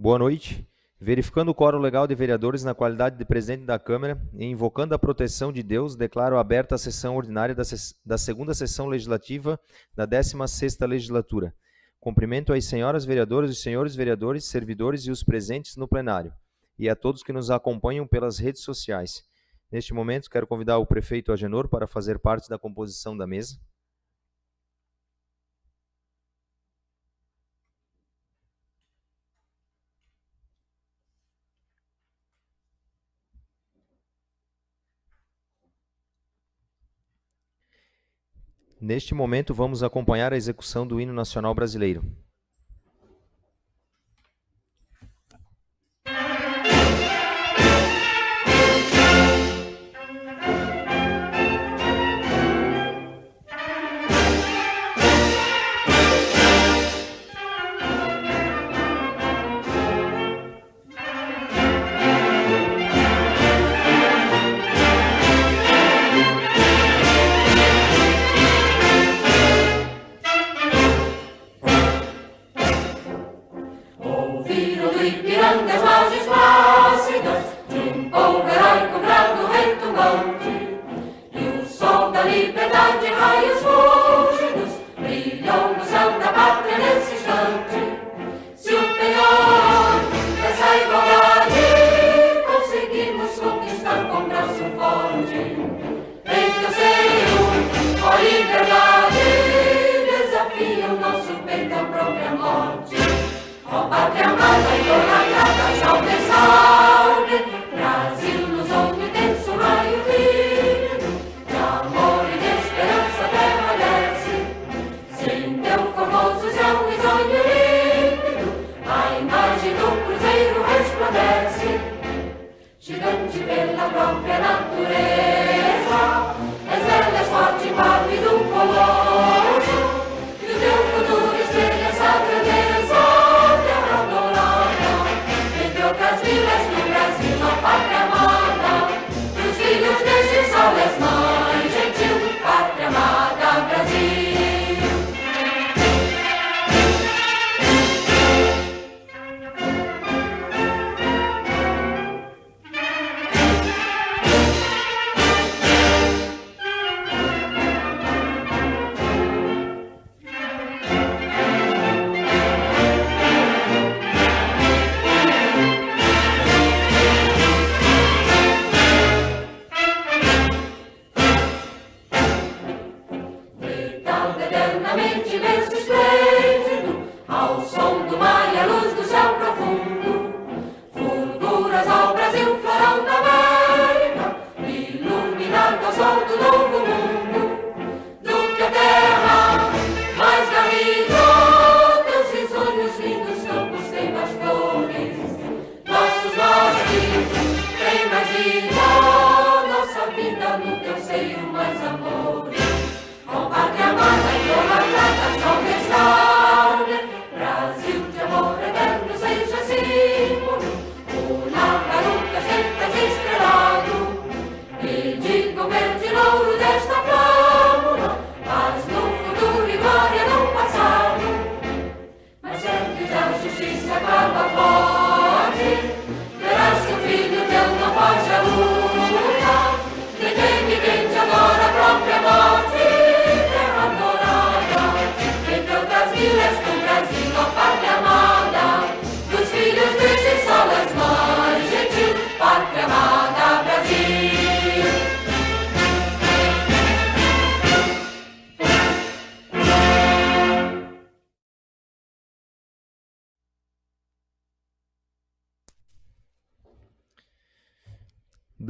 Boa noite. Verificando o quórum legal de vereadores na qualidade de presidente da Câmara e invocando a proteção de Deus, declaro aberta a sessão ordinária da segunda sessão legislativa da 16ª legislatura. Cumprimento às senhoras vereadoras e senhores vereadores, servidores e os presentes no plenário, e a todos que nos acompanham pelas redes sociais. Neste momento, quero convidar o prefeito Agenor para fazer parte da composição da mesa. Neste momento, vamos acompanhar a execução do Hino Nacional Brasileiro.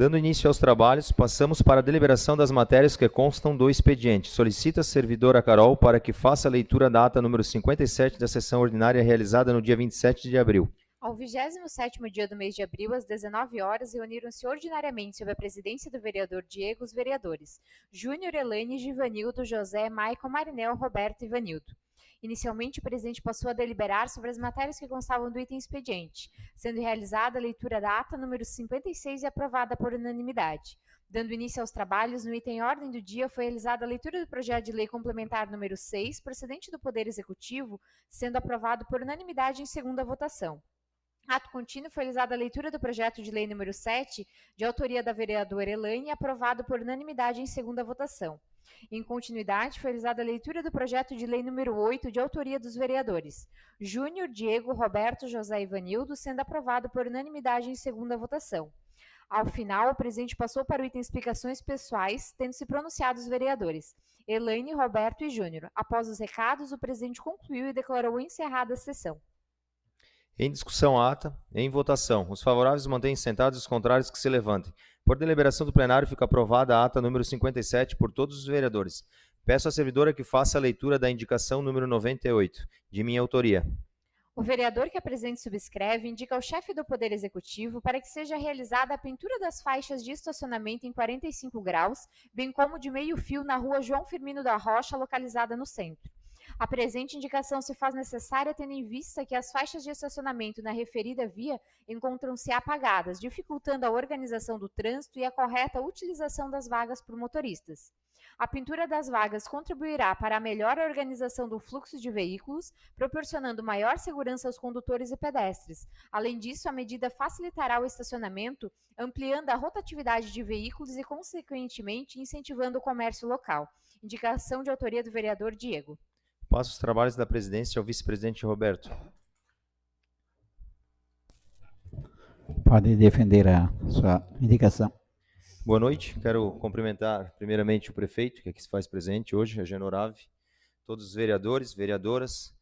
Dando início aos trabalhos, passamos para a deliberação das matérias que constam do expediente. Solicita a servidora Carol para que faça a leitura da ata número 57 da sessão ordinária realizada no dia 27 de abril. Ao 27º dia do mês de abril, às 19 horas, reuniram-se ordinariamente sob a presidência do vereador Diego os vereadores Júnior, Elaine, Givanildo, José, Maicon, Marinel, Roberto e Ivanildo. Inicialmente, o presidente passou a deliberar sobre as matérias que constavam do item expediente, sendo realizada a leitura da ata número 56 e aprovada por unanimidade. Dando início aos trabalhos, no item ordem do dia foi realizada a leitura do projeto de lei complementar número 6, procedente do Poder Executivo, sendo aprovado por unanimidade em segunda votação. Ato contínuo foi realizada a leitura do projeto de lei número 7, de autoria da vereadora Elaine, aprovado por unanimidade em segunda votação. Em continuidade, foi realizada a leitura do projeto de lei número 8, de autoria dos vereadores Júnior, Diego, Roberto, José e Ivanildo, sendo aprovado por unanimidade em segunda votação. Ao final, o presidente passou para o item explicações pessoais, tendo se pronunciado os vereadores Elaine, Roberto e Júnior. Após os recados, o presidente concluiu e declarou encerrada a sessão. Em discussão a ata, em votação. Os favoráveis mantêm-se sentados e os contrários que se levantem. Por deliberação do plenário, fica aprovada a ata número 57 por todos os vereadores. Peço à servidora que faça a leitura da indicação número 98, de minha autoria. O vereador que a presidente subscreve indica ao chefe do Poder Executivo para que seja realizada a pintura das faixas de estacionamento em 45 graus, bem como de meio fio na rua João Firmino da Rocha, localizada no centro. A presente indicação se faz necessária tendo em vista que as faixas de estacionamento na referida via encontram-se apagadas, dificultando a organização do trânsito e a correta utilização das vagas por motoristas. A pintura das vagas contribuirá para a melhor organização do fluxo de veículos, proporcionando maior segurança aos condutores e pedestres. Além disso, a medida facilitará o estacionamento, ampliando a rotatividade de veículos e, consequentemente, incentivando o comércio local. Indicação de autoria do vereador Diego. Passo os trabalhos da presidência ao vice-presidente Roberto. Pode defender a sua indicação. Boa noite. Quero cumprimentar primeiramente o prefeito, que aqui se faz presente hoje, a Genorave, todos os vereadores, vereadoras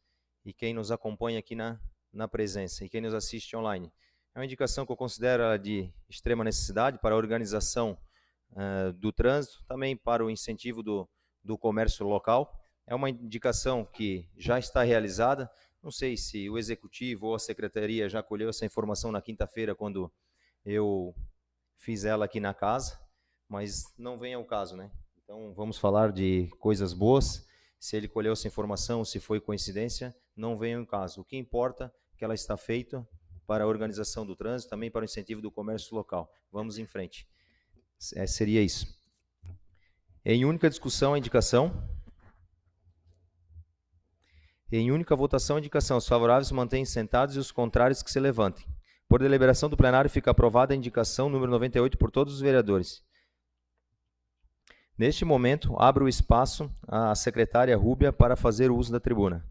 e quem nos acompanha aqui na presença e quem nos assiste online. É uma indicação que eu considero de extrema necessidade para a organização do trânsito, também para o incentivo do comércio local. É uma indicação que já está realizada. Não sei se o executivo ou a secretaria já colheu essa informação na quinta-feira, quando eu fiz ela aqui na casa, mas não vem ao caso, né? Então, vamos falar de coisas boas. Se ele colheu essa informação, se foi coincidência, não vem ao caso. O que importa é que ela está feita para a organização do trânsito, também para o incentivo do comércio local. Vamos em frente. Seria isso. Em única discussão, a indicação. Em única votação, a indicação. Os favoráveis mantêm-se sentados e os contrários que se levantem. Por deliberação do plenário, fica aprovada a indicação número 98 por todos os vereadores. Neste momento, abro o espaço à secretária Rúbia para fazer o uso da tribuna.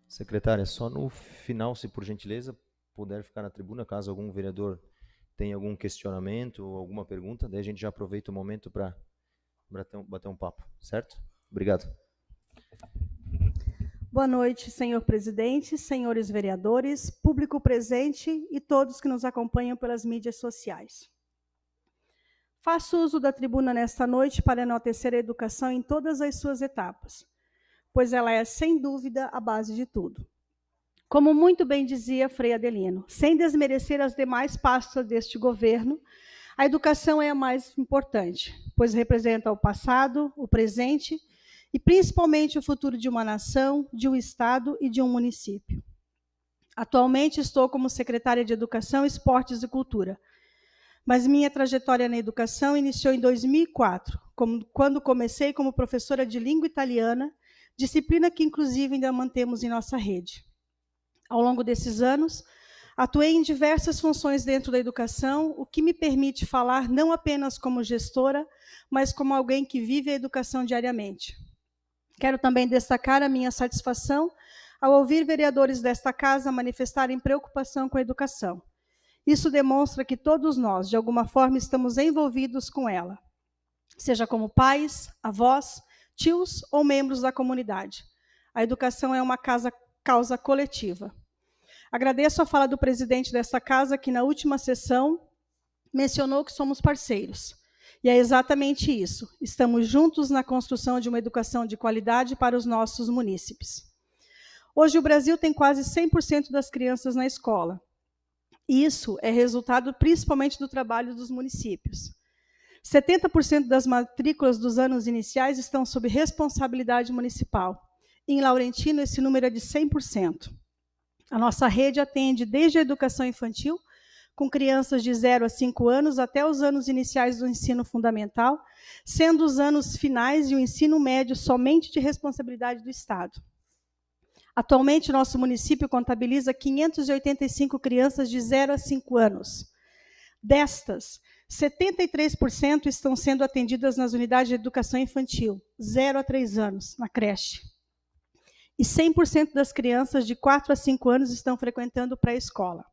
Secretária, só no final, se por gentileza puder ficar na tribuna, caso algum vereador tenha algum questionamento ou alguma pergunta, daí a gente já aproveita o momento para bater um papo, certo? Obrigado. Boa noite, senhor presidente, senhores vereadores, público presente e todos que nos acompanham pelas mídias sociais. Faço uso da tribuna nesta noite para enaltecer a educação em todas as suas etapas, pois ela é, sem dúvida, a base de tudo. Como muito bem dizia Frei Adelino, sem desmerecer as demais pastas deste governo, a educação é a mais importante, pois representa o passado, o presente e principalmente o futuro de uma nação, de um estado e de um município. Atualmente estou como secretária de Educação, Esportes e Cultura, mas minha trajetória na educação iniciou em 2004, quando comecei como professora de língua italiana, disciplina que, inclusive, ainda mantemos em nossa rede. Ao longo desses anos, atuei em diversas funções dentro da educação, o que me permite falar não apenas como gestora, mas como alguém que vive a educação diariamente. Quero também destacar a minha satisfação ao ouvir vereadores desta casa manifestarem preocupação com a educação. Isso demonstra que todos nós, de alguma forma, estamos envolvidos com ela, seja como pais, avós, tios ou membros da comunidade. A educação é uma causa coletiva. Agradeço a fala do presidente desta casa, que na última sessão mencionou que somos parceiros. E é exatamente isso. Estamos juntos na construção de uma educação de qualidade para os nossos munícipes. Hoje o Brasil tem quase 100% das crianças na escola. Isso é resultado principalmente do trabalho dos municípios. 70% das matrículas dos anos iniciais estão sob responsabilidade municipal. Em Laurentino, esse número é de 100%. A nossa rede atende desde a educação infantil, com crianças de 0 a 5 anos, até os anos iniciais do ensino fundamental, sendo os anos finais e o ensino médio somente de responsabilidade do Estado. Atualmente, nosso município contabiliza 585 crianças de 0 a 5 anos. Destas, 73% estão sendo atendidas nas unidades de educação infantil, 0 a 3 anos, na creche. E 100% das crianças de 4 a 5 anos estão frequentando pré-escola.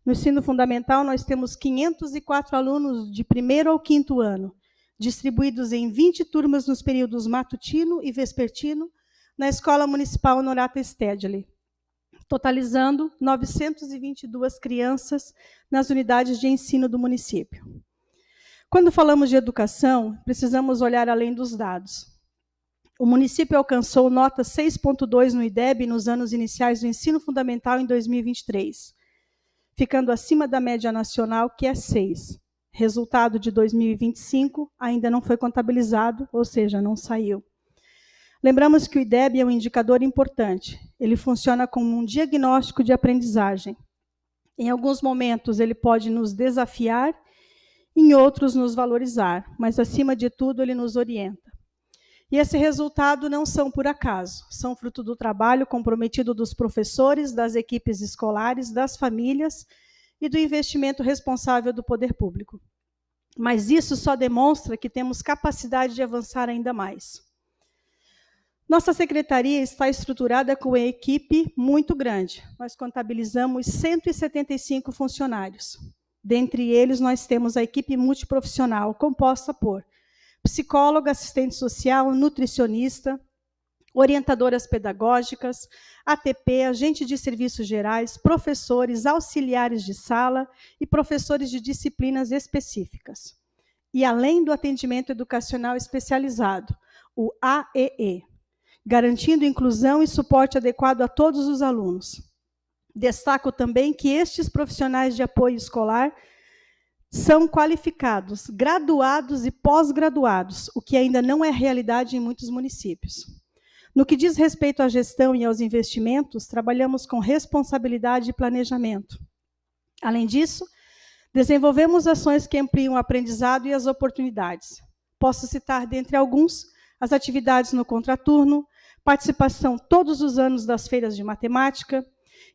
No ensino fundamental, nós temos 504 alunos de 1º ao 5º ano, distribuídos em 20 turmas nos períodos matutino e vespertino, na Escola Municipal Honorata Stedley, totalizando 922 crianças nas unidades de ensino do município. Quando falamos de educação, precisamos olhar além dos dados. O município alcançou nota 6.2 no IDEB nos anos iniciais do ensino fundamental em 2023, ficando acima da média nacional, que é 6. Resultado de 2025 ainda não foi contabilizado, ou seja, não saiu. Lembramos que o IDEB é um indicador importante. Ele funciona como um diagnóstico de aprendizagem. Em alguns momentos, ele pode nos desafiar, em outros, nos valorizar, mas, acima de tudo, ele nos orienta. E esse resultado não são por acaso, são fruto do trabalho comprometido dos professores, das equipes escolares, das famílias e do investimento responsável do poder público. Mas isso só demonstra que temos capacidade de avançar ainda mais. Nossa secretaria está estruturada com uma equipe muito grande. Nós contabilizamos 175 funcionários. Dentre eles, nós temos a equipe multiprofissional, composta por psicóloga, assistente social, nutricionista, orientadoras pedagógicas, ATP, agente de serviços gerais, professores, auxiliares de sala e professores de disciplinas específicas. E além do atendimento educacional especializado, o AEE, garantindo inclusão e suporte adequado a todos os alunos. Destaco também que estes profissionais de apoio escolar são qualificados, graduados e pós-graduados, o que ainda não é realidade em muitos municípios. No que diz respeito à gestão e aos investimentos, trabalhamos com responsabilidade e planejamento. Além disso, desenvolvemos ações que ampliam o aprendizado e as oportunidades. Posso citar, dentre alguns, as atividades no contraturno, participação todos os anos das feiras de matemática,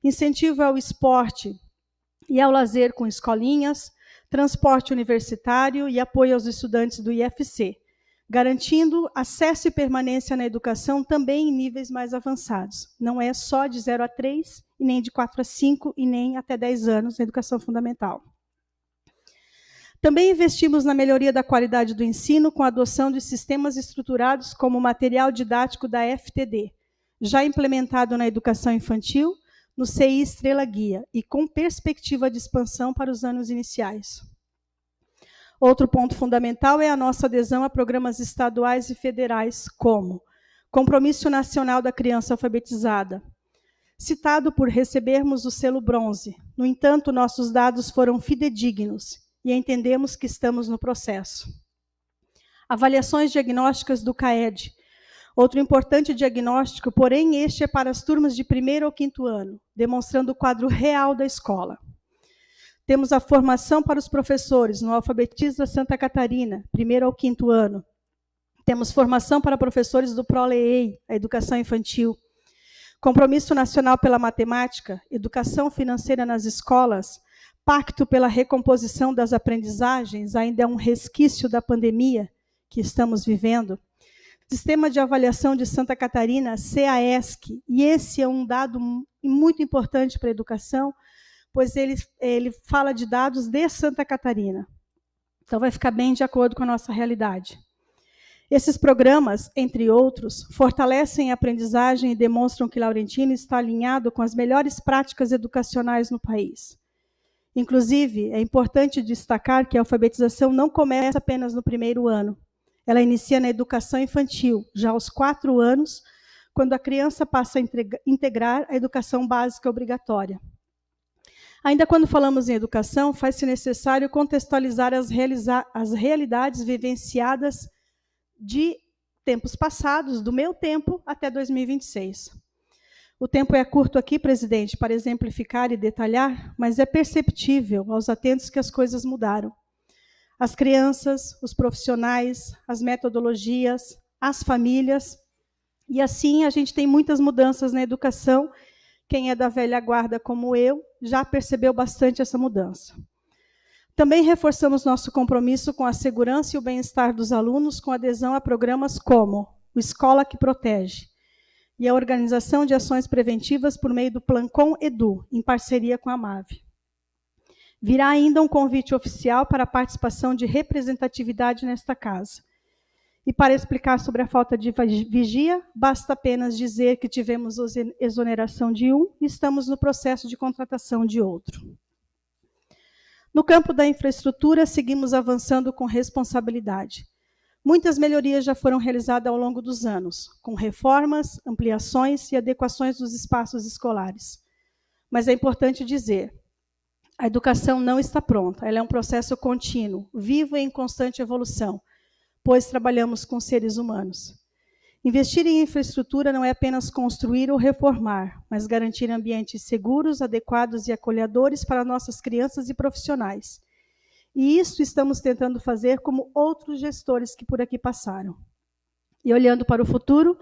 incentivo ao esporte e ao lazer com escolinhas, transporte universitário e apoio aos estudantes do IFC, garantindo acesso e permanência na educação também em níveis mais avançados. Não é só de 0 a 3, e nem de 4 a 5, e nem até 10 anos na educação fundamental. Também investimos na melhoria da qualidade do ensino com a adoção de sistemas estruturados como o material didático da FTD, já implementado na educação infantil, no CI Estrela Guia, e com perspectiva de expansão para os anos iniciais. Outro ponto fundamental é a nossa adesão a programas estaduais e federais, como Compromisso Nacional da Criança Alfabetizada, citado por recebermos o selo bronze. No entanto, nossos dados foram fidedignos e entendemos que estamos no processo. Avaliações diagnósticas do CAED, outro importante diagnóstico, porém este é para as turmas de 1º ao 5º ano, demonstrando o quadro real da escola. Temos a formação para os professores no Alfabetiza Santa Catarina, 1º ao 5º ano. Temos formação para professores do ProLEI, a educação infantil. Compromisso Nacional pela Matemática, Educação Financeira nas Escolas, Pacto pela Recomposição das Aprendizagens, ainda é um resquício da pandemia que estamos vivendo. Sistema de Avaliação de Santa Catarina, CAESC, e esse é um dado muito importante para a educação, pois ele fala de dados de Santa Catarina. Então, vai ficar bem de acordo com a nossa realidade. Esses programas, entre outros, fortalecem a aprendizagem e demonstram que Laurentino está alinhado com as melhores práticas educacionais no país. Inclusive, é importante destacar que a alfabetização não começa apenas no 1º ano. Ela inicia na educação infantil, já aos 4 anos, quando a criança passa a integrar a educação básica obrigatória. Ainda quando falamos em educação, faz-se necessário contextualizar as realidades vivenciadas de tempos passados, do meu tempo até 2026. O tempo é curto aqui, presidente, para exemplificar e detalhar, mas é perceptível aos atentos que as coisas mudaram. As crianças, os profissionais, as metodologias, as famílias, e assim a gente tem muitas mudanças na educação. Quem é da velha guarda como eu já percebeu bastante essa mudança. Também reforçamos nosso compromisso com a segurança e o bem-estar dos alunos com adesão a programas como o Escola que Protege e a organização de ações preventivas por meio do Plancom Edu, em parceria com a MAVE. Virá ainda um convite oficial para a participação de representatividade nesta casa. E para explicar sobre a falta de vigia, basta apenas dizer que tivemos exoneração de um e estamos no processo de contratação de outro. No campo da infraestrutura, seguimos avançando com responsabilidade. Muitas melhorias já foram realizadas ao longo dos anos, com reformas, ampliações e adequações dos espaços escolares. Mas é importante dizer, a educação não está pronta, ela é um processo contínuo, vivo e em constante evolução, pois trabalhamos com seres humanos. Investir em infraestrutura não é apenas construir ou reformar, mas garantir ambientes seguros, adequados e acolhedores para nossas crianças e profissionais. E isso estamos tentando fazer como outros gestores que por aqui passaram. E olhando para o futuro,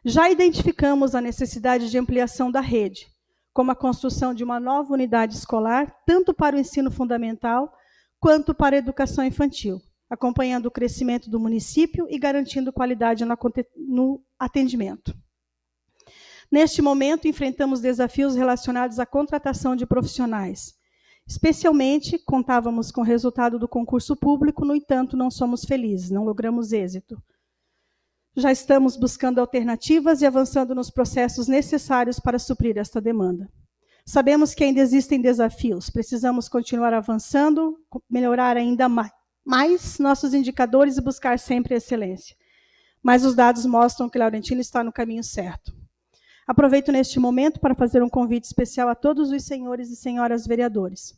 já identificamos a necessidade de ampliação da rede, como a construção de uma nova unidade escolar, tanto para o ensino fundamental quanto para a educação infantil, acompanhando o crescimento do município e garantindo qualidade no atendimento. Neste momento, enfrentamos desafios relacionados à contratação de profissionais. Especialmente, contávamos com o resultado do concurso público, no entanto, não somos felizes, não logramos êxito. Já estamos buscando alternativas e avançando nos processos necessários para suprir esta demanda. Sabemos que ainda existem desafios, precisamos continuar avançando, melhorar ainda mais nossos indicadores e buscar sempre a excelência. Mas os dados mostram que Laurentino está no caminho certo. Aproveito neste momento para fazer um convite especial a todos os senhores e senhoras vereadores.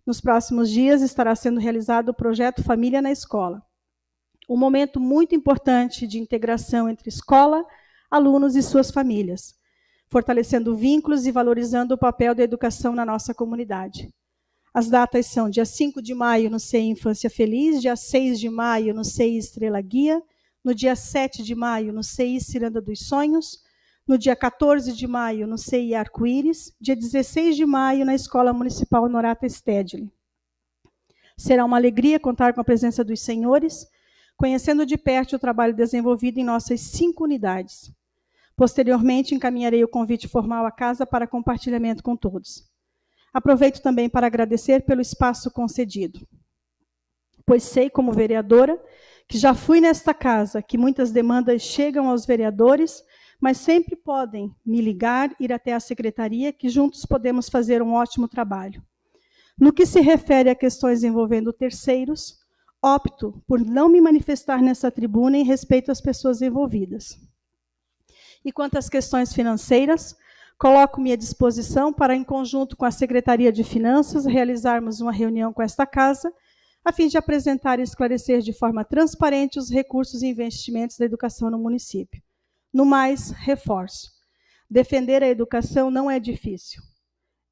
Nos próximos dias estará sendo realizado o projeto Família na Escola. Um momento muito importante de integração entre escola, alunos e suas famílias, fortalecendo vínculos e valorizando o papel da educação na nossa comunidade. As datas são dia 5 de maio no CEI Infância Feliz, dia 6 de maio no CEI Estrela Guia, no dia 7 de maio no CEI Ciranda dos Sonhos, no dia 14 de maio no CEI Arco-Íris, dia 16 de maio na Escola Municipal Honorata Stedley. Será uma alegria contar com a presença dos senhores, conhecendo de perto o trabalho desenvolvido em nossas 5 unidades. Posteriormente, encaminharei o convite formal à casa para compartilhamento com todos. Aproveito também para agradecer pelo espaço concedido, pois sei, como vereadora, que já fui nesta casa, que muitas demandas chegam aos vereadores, mas sempre podem me ligar, ir até a secretaria, que juntos podemos fazer um ótimo trabalho. No que se refere a questões envolvendo terceiros, opto por não me manifestar nessa tribuna em respeito às pessoas envolvidas. E quanto às questões financeiras, coloco-me à disposição para, em conjunto com a Secretaria de Finanças, realizarmos uma reunião com esta casa, a fim de apresentar e esclarecer de forma transparente os recursos e investimentos da educação no município. No mais, reforço. Defender a educação não é difícil.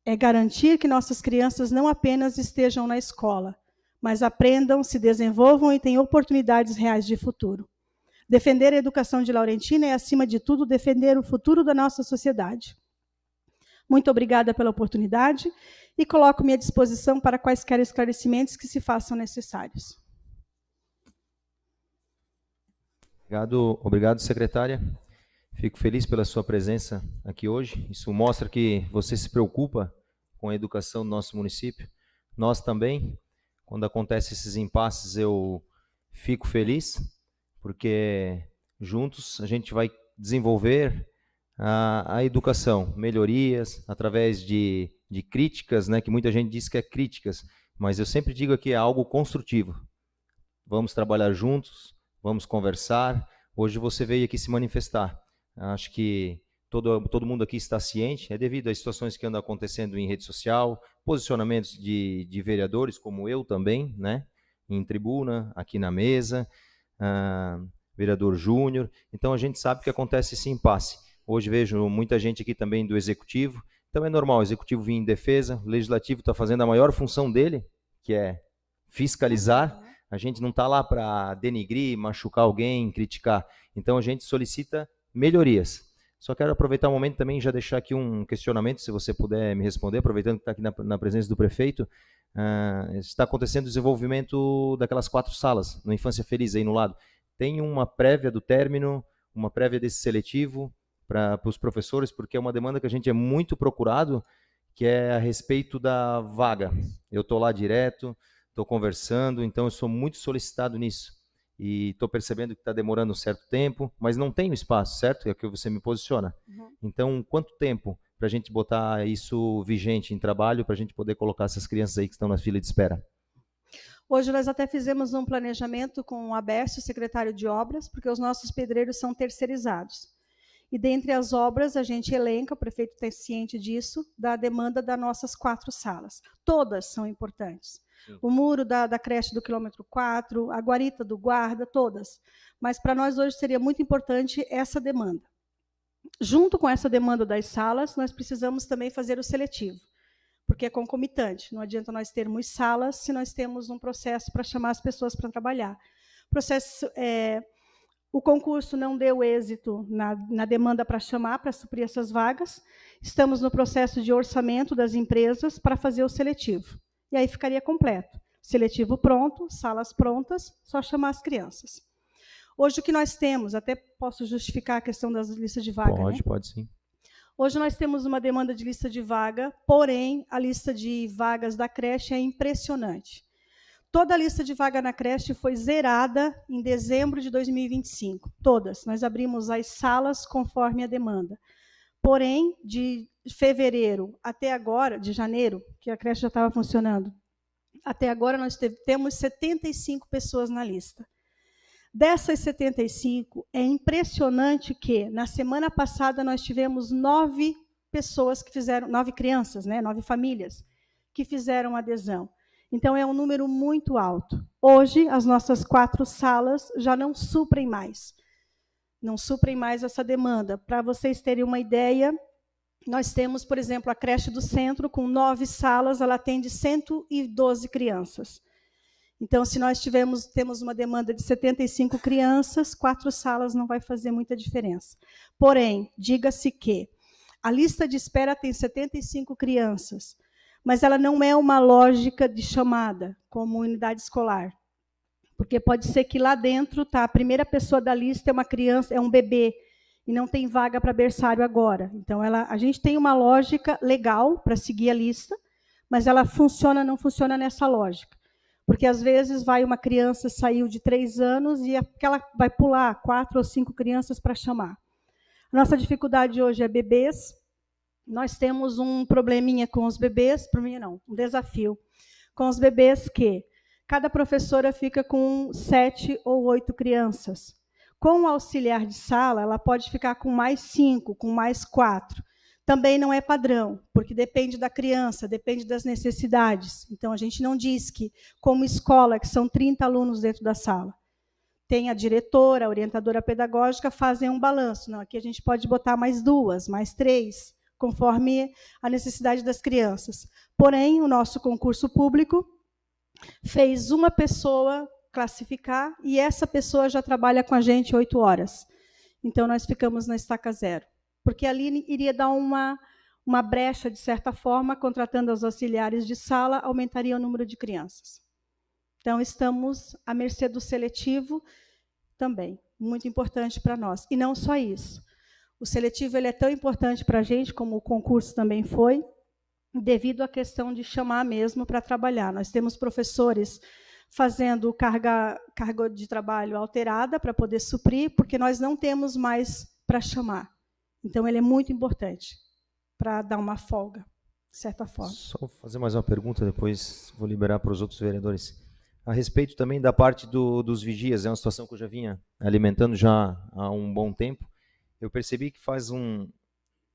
É garantir que nossas crianças não apenas estejam na escola, mas aprendam, se desenvolvam e tenham oportunidades reais de futuro. Defender a educação de Laurentina é, acima de tudo, defender o futuro da nossa sociedade. Muito obrigada pela oportunidade e coloco-me à disposição para quaisquer esclarecimentos que se façam necessários. Obrigado, secretária. Fico feliz pela sua presença aqui hoje. Isso mostra que você se preocupa com a educação do nosso município. Nós também, quando acontecem esses impasses, eu fico feliz, porque juntos a gente vai desenvolver a educação, melhorias, através de críticas, né, que muita gente diz que é críticas, mas eu sempre digo que é algo construtivo. Vamos trabalhar juntos, vamos conversar. Hoje você veio aqui se manifestar. Acho que todo mundo aqui está ciente, é devido às situações que andam acontecendo em rede social, posicionamentos de vereadores, como eu também, né, em tribuna, aqui na mesa, vereador Júnior. Então a gente sabe que acontece esse impasse. Hoje vejo muita gente aqui também do Executivo, então é normal o Executivo vir em defesa, o Legislativo está fazendo a maior função dele, que é fiscalizar. A gente não está lá para denigrir, machucar alguém, criticar. Então a gente solicita melhorias. Só quero aproveitar o momento também e já deixar aqui um questionamento, se você puder me responder, aproveitando que está aqui na presença do prefeito. Está acontecendo o desenvolvimento daquelas 4 salas, no Infância Feliz aí no lado. Tem uma prévia do término, uma prévia desse seletivo para os professores, porque é uma demanda que a gente é muito procurado, que é a respeito da vaga. Eu estou lá direto, estou conversando, então eu sou muito solicitado nisso. E estou percebendo que está demorando um certo tempo, mas não tenho espaço, certo? É o que você me posiciona. Então, quanto tempo para a gente botar isso vigente em trabalho, para a gente poder colocar essas crianças aí que estão na fila de espera? Hoje nós até fizemos um planejamento com o Abércio, secretário de obras, porque os nossos pedreiros são terceirizados. E dentre as obras, a gente elenca, o prefeito está ciente disso, da demanda das nossas 4 salas. Todas são importantes. Sim. O muro da creche do quilômetro 4, a guarita do guarda, todas. Mas para nós hoje seria muito importante essa demanda. Junto com essa demanda das salas, nós precisamos também fazer o seletivo, porque é concomitante. Não adianta nós termos salas se nós temos um processo para chamar as pessoas para trabalhar. O concurso não deu êxito na demanda para chamar, para suprir essas vagas. Estamos no processo de orçamento das empresas para fazer o seletivo. E aí ficaria completo. Seletivo pronto, salas prontas, só chamar as crianças. Hoje o que nós temos, até posso justificar a questão das listas de vaga. Pode, né? Pode sim. Hoje nós temos uma demanda de lista de vaga, porém a lista de vagas da creche é impressionante. Toda a lista de vaga na creche foi zerada em dezembro de 2025. Todas. Nós abrimos as salas conforme a demanda. Porém, de fevereiro até agora, de janeiro, que a creche já estava funcionando, até agora nós temos 75 pessoas na lista. Dessas 75, é impressionante que, na semana passada, nós tivemos 9 pessoas que fizeram, 9 crianças, né, 9 famílias, que fizeram adesão. Então, é um número muito alto. Hoje, as nossas 4 salas já não suprem mais. Não suprem mais essa demanda. Para vocês terem uma ideia, nós temos, por exemplo, a creche do centro, com 9 salas, ela atende 112 crianças. Então, se nós temos uma demanda de 75 crianças, 4 salas não vai fazer muita diferença. Porém, diga-se que a lista de espera tem 75 crianças, mas ela não é uma lógica de chamada, como unidade escolar. Porque pode ser que lá dentro a primeira pessoa da lista é uma criança, é um bebê, e não tem vaga para berçário agora. Então, a gente tem uma lógica legal para seguir a lista, mas ela não funciona nessa lógica. Porque, às vezes, vai uma criança, saiu de 3 anos, e ela vai pular 4 ou 5 crianças para chamar. A nossa dificuldade hoje é bebês. Nós temos um probleminha com os bebês, um desafio, com os bebês que cada professora fica com 7 ou 8 crianças. Com o auxiliar de sala, ela pode ficar com mais 5, com mais 4. Também não é padrão, porque depende da criança, depende das necessidades. Então, a gente não diz que, como escola, que são 30 alunos dentro da sala, tem a diretora, a orientadora pedagógica, fazem um balanço. Não, aqui a gente pode botar mais 2, mais 3, conforme a necessidade das crianças. Porém, o nosso concurso público fez uma pessoa classificar e essa pessoa já trabalha com a gente 8 horas. Então, nós ficamos na estaca zero. Porque ali iria dar uma brecha, de certa forma, contratando os auxiliares de sala, aumentaria o número de crianças. Então, estamos à mercê do seletivo também, muito importante para nós. E não só isso. O seletivo ele é tão importante para a gente, como o concurso também foi, devido à questão de chamar mesmo para trabalhar. Nós temos professores fazendo carga de trabalho alterada para poder suprir, porque nós não temos mais para chamar. Então, ele é muito importante para dar uma folga, de certa forma. Só fazer mais uma pergunta, depois vou liberar para os outros vereadores. A respeito também da parte dos vigias, é uma situação que eu já vinha alimentando já há um bom tempo. Eu percebi que faz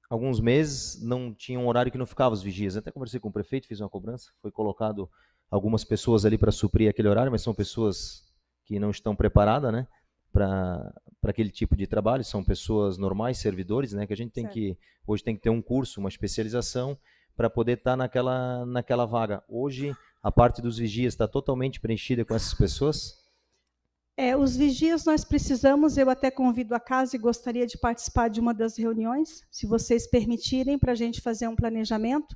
alguns meses não tinha um horário que não ficava os vigias. Até conversei com o prefeito, fiz uma cobrança, foi colocado algumas pessoas ali para suprir aquele horário, mas são pessoas que não estão preparadas, né, para aquele tipo de trabalho, são pessoas normais, servidores, né, que a gente tem que, hoje tem que ter um curso, uma especialização para poder estar naquela vaga. Hoje, a parte dos vigias está totalmente preenchida com essas pessoas? Os vigias nós precisamos, eu até convido a casa e gostaria de participar de uma das reuniões, se vocês permitirem, para a gente fazer um planejamento.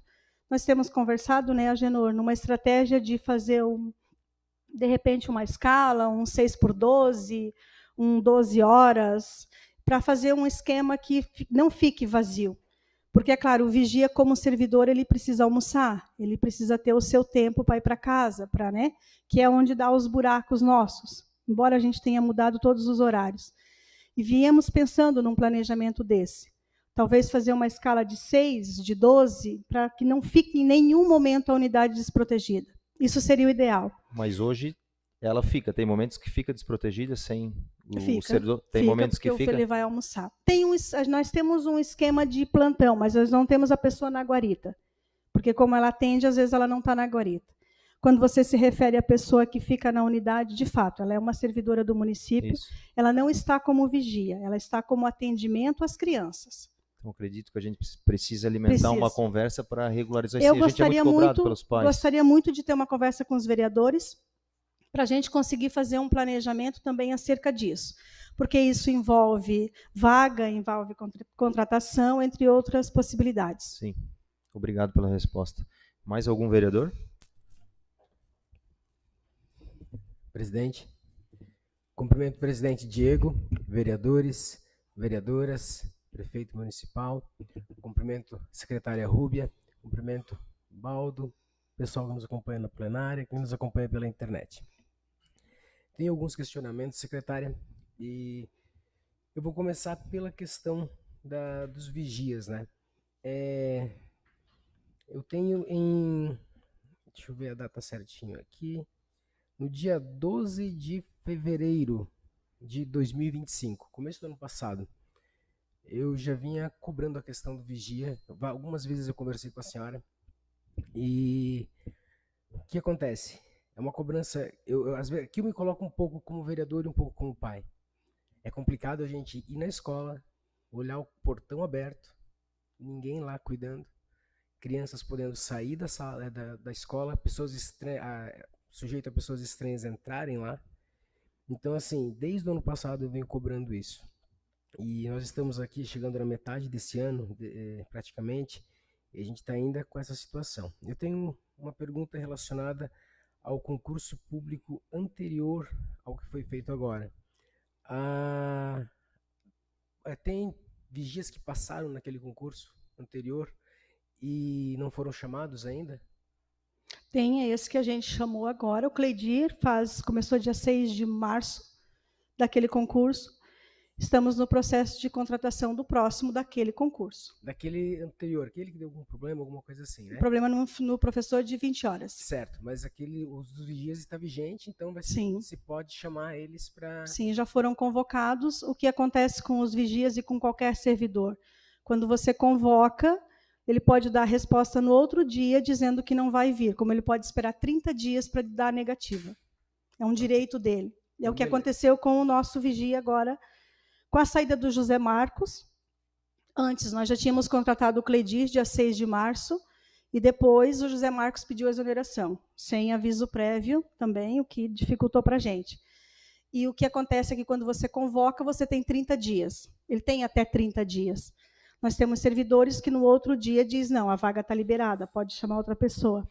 Nós temos conversado, né, Agenor, numa estratégia de fazer, de repente, uma escala, um 6x12, um 12 horas, para fazer um esquema que não fique vazio. Porque, é claro, o vigia, como servidor, ele precisa almoçar, ele precisa ter o seu tempo para ir para casa, né, que é onde dá os buracos nossos, embora a gente tenha mudado todos os horários. E viemos pensando num planejamento desse. Talvez fazer uma escala de 6, de 12, para que não fique em nenhum momento a unidade desprotegida. Isso seria o ideal. Mas hoje ela fica, tem momentos que fica desprotegida sem o servidor, tem momentos que fica. Ele vai almoçar. Nós temos um esquema de plantão, mas nós não temos a pessoa na guarita, porque como ela atende, às vezes ela não está na guarita. Quando você se refere à pessoa que fica na unidade, de fato, ela é uma servidora do município, isso. Ela não está como vigia, ela está como atendimento às crianças. Então, acredito que a gente precisa alimentar uma conversa para regularizar isso. A gente é muito cobrado pelos pais. Gostaria muito de ter uma conversa com os vereadores, para a gente conseguir fazer um planejamento também acerca disso. Porque isso envolve vaga, envolve contratação, entre outras possibilidades. Sim, obrigado pela resposta. Mais algum vereador? Presidente, cumprimento o presidente Diego, vereadores, vereadoras, prefeito municipal, cumprimento a secretária Rúbia, cumprimento Baldo, pessoal que nos acompanha na plenária, que nos acompanha pela internet. Tenho alguns questionamentos, secretária, e eu vou começar pela questão dos vigias, né? Eu tenho deixa eu ver a data certinho aqui, no dia 12 de fevereiro de 2025, começo do ano passado, eu já vinha cobrando a questão do vigia. Algumas vezes eu conversei com a senhora e o que acontece? É uma cobrança, às vezes, aqui eu me coloco um pouco como vereador e um pouco como pai. É complicado a gente ir na escola, olhar o portão aberto, ninguém lá cuidando, crianças podendo sair da sala, da escola, pessoas sujeito a pessoas estranhas entrarem lá. Então, assim, desde o ano passado eu venho cobrando isso. E nós estamos aqui chegando na metade desse ano, praticamente, e a gente está ainda com essa situação. Eu tenho uma pergunta relacionada ao concurso público anterior ao que foi feito agora. Tem vigias que passaram naquele concurso anterior e não foram chamados ainda? Tem esse que a gente chamou agora, o Cleidir, começou dia 6 de março daquele concurso. Estamos no processo de contratação do próximo daquele concurso. Daquele anterior, aquele que deu algum problema, alguma coisa assim, né? Problema no professor de 20 horas. Certo, mas os dos vigias está vigente, então se pode chamar eles para... Sim, já foram convocados. O que acontece com os vigias e com qualquer servidor? Quando você convoca, ele pode dar a resposta no outro dia dizendo que não vai vir, como ele pode esperar 30 dias para dar a negativa. É um direito dele. É o que aconteceu com o nosso vigia agora, com a saída do José Marcos. Antes, nós já tínhamos contratado o Cleidir, dia 6 de março, e depois o José Marcos pediu a exoneração, sem aviso prévio também, o que dificultou para a gente. E o que acontece é que quando você convoca, você tem 30 dias. Ele tem até 30 dias. Nós temos servidores que no outro dia diz, não, a vaga está liberada, pode chamar outra pessoa.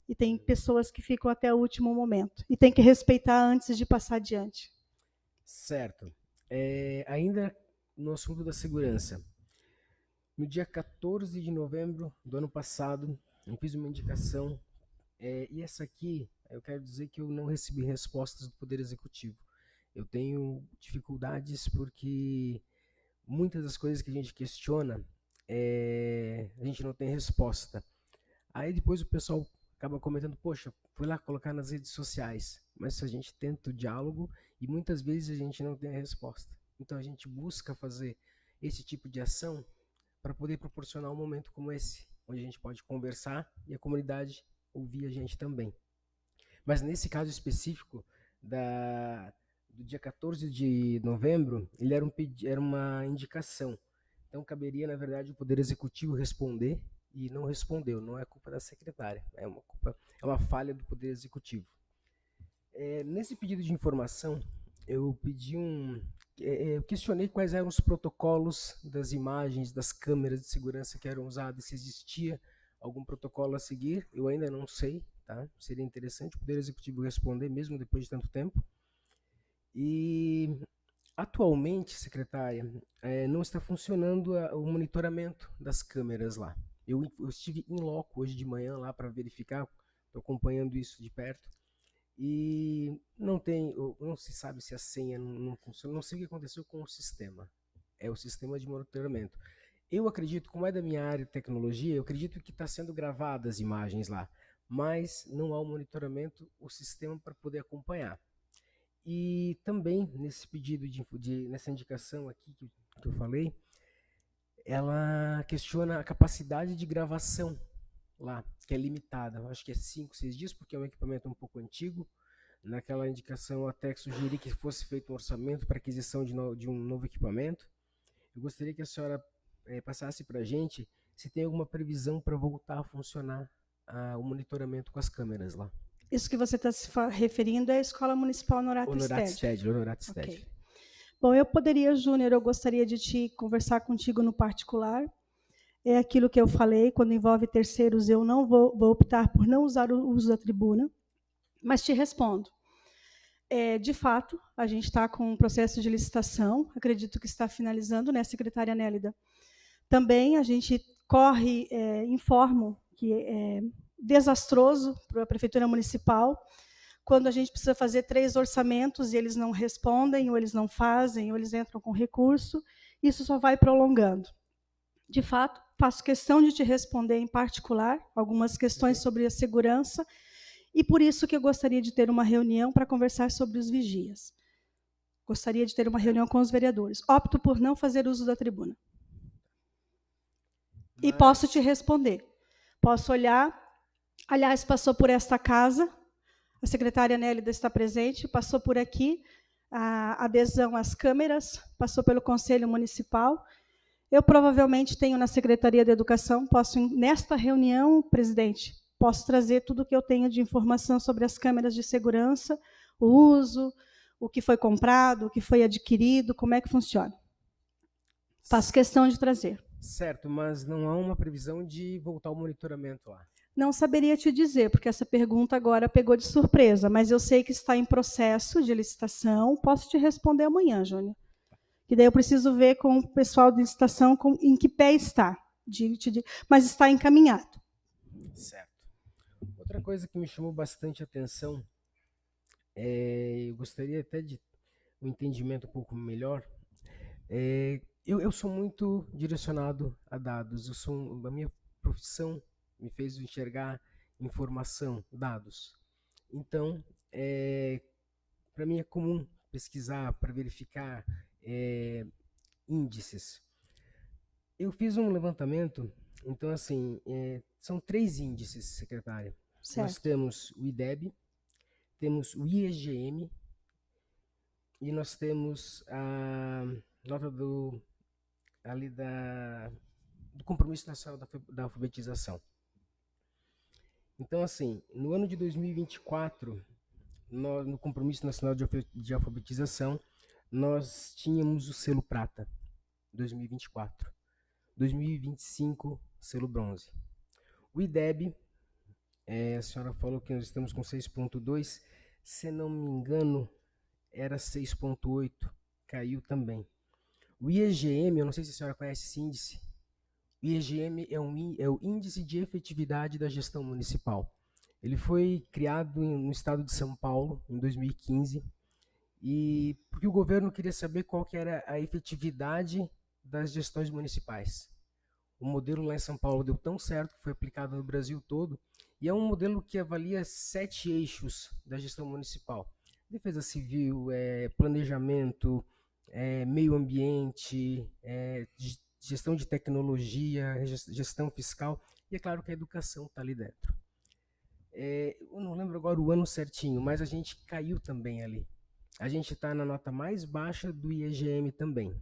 E tem pessoas que ficam até o último momento. E tem que respeitar antes de passar adiante. Certo. Ainda no assunto da segurança, no dia 14 de novembro do ano passado, eu fiz uma indicação, e essa aqui, eu quero dizer que eu não recebi respostas do Poder Executivo. Eu tenho dificuldades porque muitas das coisas que a gente questiona, a gente não tem resposta. Aí depois o pessoal acaba comentando, poxa, fui lá colocar nas redes sociais, mas a gente tenta o diálogo e muitas vezes a gente não tem a resposta. Então a gente busca fazer esse tipo de ação para poder proporcionar um momento como esse, onde a gente pode conversar e a comunidade ouvir a gente também. Mas nesse caso específico, do dia 14 de novembro, ele era uma indicação. Então, caberia, na verdade, o Poder Executivo responder, e não respondeu. Não é culpa da secretária, é uma falha do Poder Executivo. Nesse pedido de informação, eu eu questionei quais eram os protocolos das imagens, das câmeras de segurança que eram usadas, se existia algum protocolo a seguir. Eu ainda não sei, tá? Seria interessante o Poder Executivo responder, mesmo depois de tanto tempo. E, atualmente, secretária, não está funcionando o monitoramento das câmeras lá. Eu estive em loco hoje de manhã lá para verificar, estou acompanhando isso de perto, e não se sabe se a senha não funciona, não sei o que aconteceu com o sistema. É o sistema de monitoramento. Eu acredito, como é da minha área de tecnologia, eu acredito que está sendo gravadas as imagens lá, mas não há o monitoramento, o sistema para poder acompanhar. E também, nesse pedido, nessa indicação aqui que eu falei, ela questiona a capacidade de gravação lá, que é limitada. Eu acho que é 5, 6 dias, porque é um equipamento um pouco antigo. Naquela indicação, eu até sugeri que fosse feito um orçamento para aquisição de um novo equipamento. Eu gostaria que a senhora passasse para a gente se tem alguma previsão para voltar a funcionar o monitoramento com as câmeras lá. Isso que você está se referindo é a Escola Municipal Honorato Stede. Honorato Stede. Okay. Bom, Júnior, eu gostaria de conversar contigo no particular. É aquilo que eu falei, quando envolve terceiros, eu não vou optar por não usar o uso da tribuna, mas te respondo. De fato, a gente está com um processo de licitação, acredito que está finalizando, né, secretária Nélida? Também a gente informo que é desastroso para a Prefeitura Municipal, quando a gente precisa fazer 3 orçamentos e eles não respondem, ou eles não fazem, ou eles entram com recurso, isso só vai prolongando. De fato, faço questão de te responder em particular algumas questões sobre a segurança, e por isso que eu gostaria de ter uma reunião para conversar sobre os vigias. Gostaria de ter uma reunião com os vereadores. Opto por não fazer uso da tribuna. E posso te responder. Posso olhar. Aliás, passou por esta casa, a secretária Nélida está presente, passou por aqui a adesão às câmeras, passou pelo Conselho Municipal. Eu provavelmente tenho na Secretaria de Educação, nesta reunião, presidente, posso trazer tudo o que eu tenho de informação sobre as câmeras de segurança, o uso, o que foi comprado, o que foi adquirido, como é que funciona. Faço questão de trazer. Certo, mas não há uma previsão de voltar ao monitoramento lá. Não saberia te dizer, porque essa pergunta agora pegou de surpresa, mas eu sei que está em processo de licitação. Posso te responder amanhã, Júnior. Que daí eu preciso ver com o pessoal de licitação em que pé está, mas está encaminhado. Certo. Outra coisa que me chamou bastante atenção, eu gostaria até de um entendimento um pouco melhor. Eu sou muito direcionado a dados. A minha profissão me fez enxergar informação, dados. Então, para mim é comum pesquisar, para verificar índices. Eu fiz um levantamento, então, assim, são 3 índices, secretária. Certo. Nós temos o IDEB, temos o IEGM e nós temos a nota do Compromisso Nacional da Alfabetização. Então, assim, no ano de 2024, no Compromisso Nacional de Alfabetização, nós tínhamos o selo prata, 2024. 2025, selo bronze. O IDEB, a senhora falou que nós estamos com 6,2, se não me engano, era 6,8, caiu também. O IEGM, eu não sei se a senhora conhece esse índice. O IEGM é o Índice de Efetividade da Gestão Municipal. Ele foi criado no estado de São Paulo, em 2015, e porque o governo queria saber qual que era a efetividade das gestões municipais. O modelo lá em São Paulo deu tão certo que foi aplicado no Brasil todo, e é um modelo que avalia 7 eixos da gestão municipal. Defesa civil, planejamento, meio ambiente, gestão de tecnologia, gestão fiscal, e é claro que a educação está ali dentro. Eu não lembro agora o ano certinho, mas a gente caiu também ali. A gente está na nota mais baixa do IEGM também.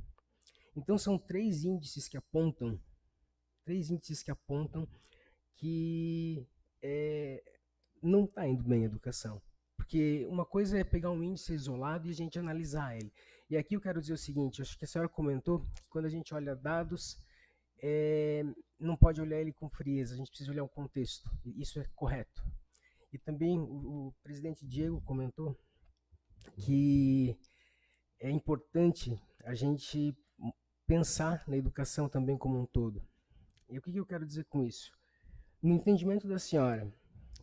Então são três índices que apontam que não está indo bem a educação. Porque uma coisa é pegar um índice isolado e a gente analisar ele. E aqui eu quero dizer o seguinte, acho que a senhora comentou que quando a gente olha dados, não pode olhar ele com frieza, a gente precisa olhar o contexto. E isso é correto. E também o presidente Diego comentou que é importante a gente pensar na educação também como um todo. E o que eu quero dizer com isso? No entendimento da senhora,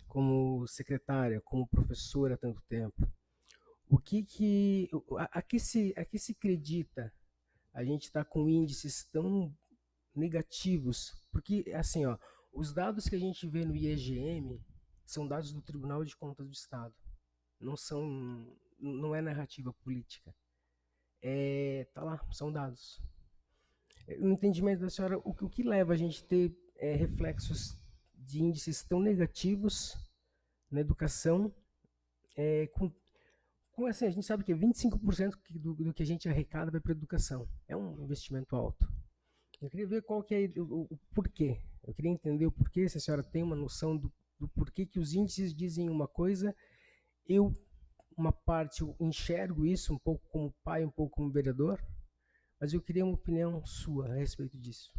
como secretária, como professora há tanto tempo, a que se acredita a gente está com índices tão negativos? Porque, assim, os dados que a gente vê no IEGM são dados do Tribunal de Contas do Estado. Não é narrativa política. Tá lá, são dados. No entendimento da senhora, o que leva a gente a ter reflexos de índices tão negativos na educação, assim, a gente sabe que 25% do que a gente arrecada vai para a educação. É um investimento alto. Eu queria ver qual que é o porquê. Eu queria entender o porquê, se a senhora tem uma noção do porquê que os índices dizem uma coisa. Eu enxergo isso um pouco como pai, um pouco como vereador, mas eu queria uma opinião sua a respeito disso.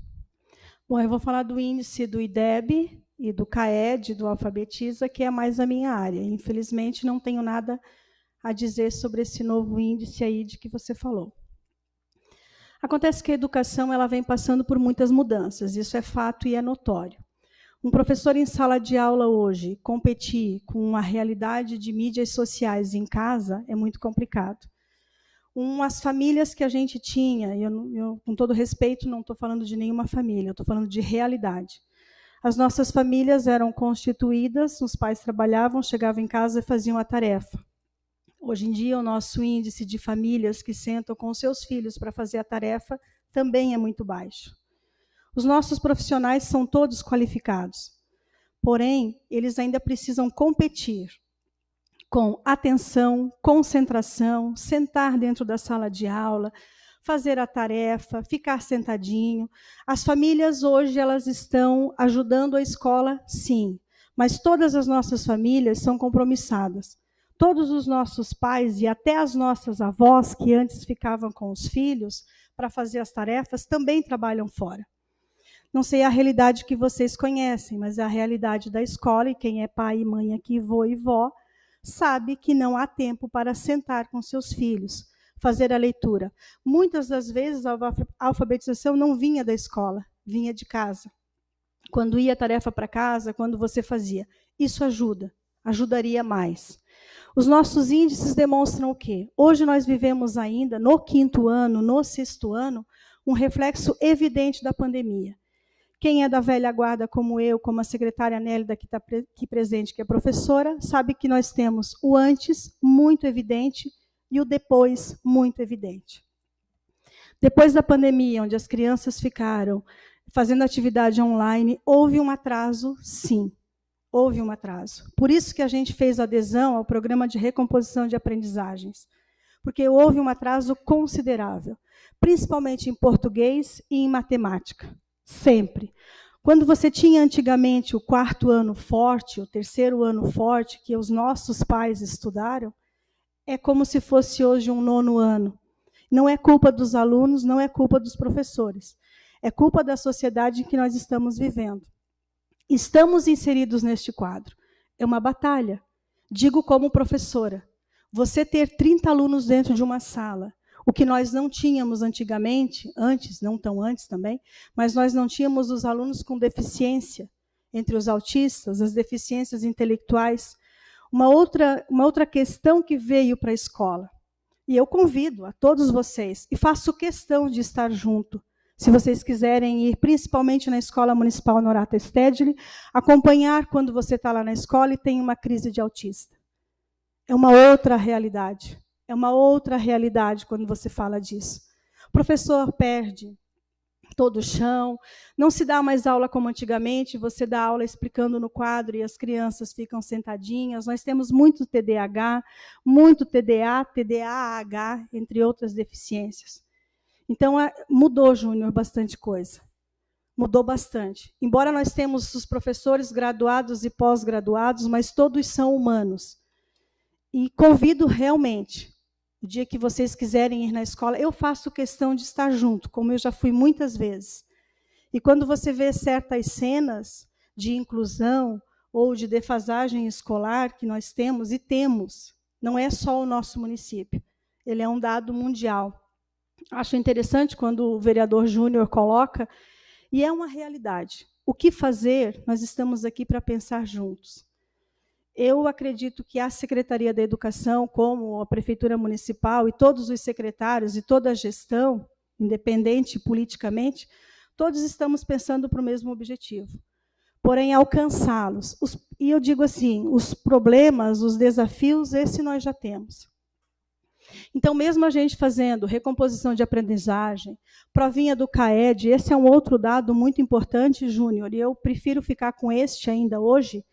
Bom, eu vou falar do índice do IDEB e do CAED, do Alfabetiza, que é mais a minha área. Infelizmente, não tenho nada a dizer sobre esse novo índice aí de que você falou. Acontece que a educação ela vem passando por muitas mudanças, isso é fato e é notório. Um professor em sala de aula hoje competir com a realidade de mídias sociais em casa é muito complicado. As famílias que a gente tinha, eu com todo respeito, não estou falando de nenhuma família, eu estou falando de realidade. As nossas famílias eram constituídas, os pais trabalhavam, chegavam em casa e faziam a tarefa. Hoje em dia, o nosso índice de famílias que sentam com seus filhos para fazer a tarefa também é muito baixo. Os nossos profissionais são todos qualificados, porém, eles ainda precisam competir com atenção, concentração, sentar dentro da sala de aula, fazer a tarefa, ficar sentadinho. As famílias hoje elas estão ajudando a escola, sim, mas todas as nossas famílias são compromissadas. Todos os nossos pais e até as nossas avós, que antes ficavam com os filhos para fazer as tarefas, também trabalham fora. Não sei a realidade que vocês conhecem, mas é a realidade da escola, e quem é pai e mãe aqui, vô e vó, sabe que não há tempo para sentar com seus filhos, fazer a leitura. Muitas das vezes a alfabetização não vinha da escola, vinha de casa. Quando ia a tarefa para casa, quando você fazia. Isso ajudaria mais. Os nossos índices demonstram o quê? Hoje nós vivemos ainda, no 5º ano, no 6º ano, um reflexo evidente da pandemia. Quem é da velha guarda, como eu, como a secretária Nélida, que está aqui presente, que é professora, sabe que nós temos o antes, muito evidente, e o depois, muito evidente. Depois da pandemia, onde as crianças ficaram fazendo atividade online, houve um atraso, sim. Houve um atraso. Por isso que a gente fez adesão ao programa de recomposição de aprendizagens, porque houve um atraso considerável, principalmente em português e em matemática. Sempre. Quando você tinha antigamente o 4º ano forte, o 3º ano forte, que os nossos pais estudaram, é como se fosse hoje um 9º ano. Não é culpa dos alunos, não é culpa dos professores. É culpa da sociedade em que nós estamos vivendo. Estamos inseridos neste quadro. É uma batalha. Digo como professora. Você ter 30 alunos dentro de uma sala, o que nós não tínhamos antigamente, antes, não tão antes também, mas nós não tínhamos os alunos com deficiência, entre os autistas, as deficiências intelectuais. Uma outra questão que veio para a escola, e eu convido a todos vocês, e faço questão de estar junto, se vocês quiserem ir, principalmente na Escola Municipal Norata Stedley, acompanhar quando você está lá na escola e tem uma crise de autista. É uma outra realidade. É uma outra realidade quando você fala disso. O professor perde todo o chão. Não se dá mais aula como antigamente, você dá aula explicando no quadro e as crianças ficam sentadinhas. Nós temos muito TDAH, muito TDA, TDAH, entre outras deficiências. Então, mudou, Júnior, bastante coisa. Mudou bastante. Embora nós temos os professores graduados e pós-graduados, mas todos são humanos. E convido realmente, o dia que vocês quiserem ir na escola, eu faço questão de estar junto, como eu já fui muitas vezes. E quando você vê certas cenas de inclusão ou de defasagem escolar que nós temos, e temos, não é só o nosso município, ele é um dado mundial. Acho interessante quando o vereador Júnior coloca, e é uma realidade. O que fazer, nós estamos aqui para pensar juntos. Eu acredito que a Secretaria da Educação, como a Prefeitura Municipal e todos os secretários e toda a gestão, independente politicamente, todos estamos pensando para o mesmo objetivo. Porém, alcançá-los. E eu digo assim, os problemas, os desafios, esse nós já temos. Então, mesmo a gente fazendo recomposição de aprendizagem, provinha do CAED, esse é um outro dado muito importante, Júnior, e eu prefiro ficar com este ainda hoje,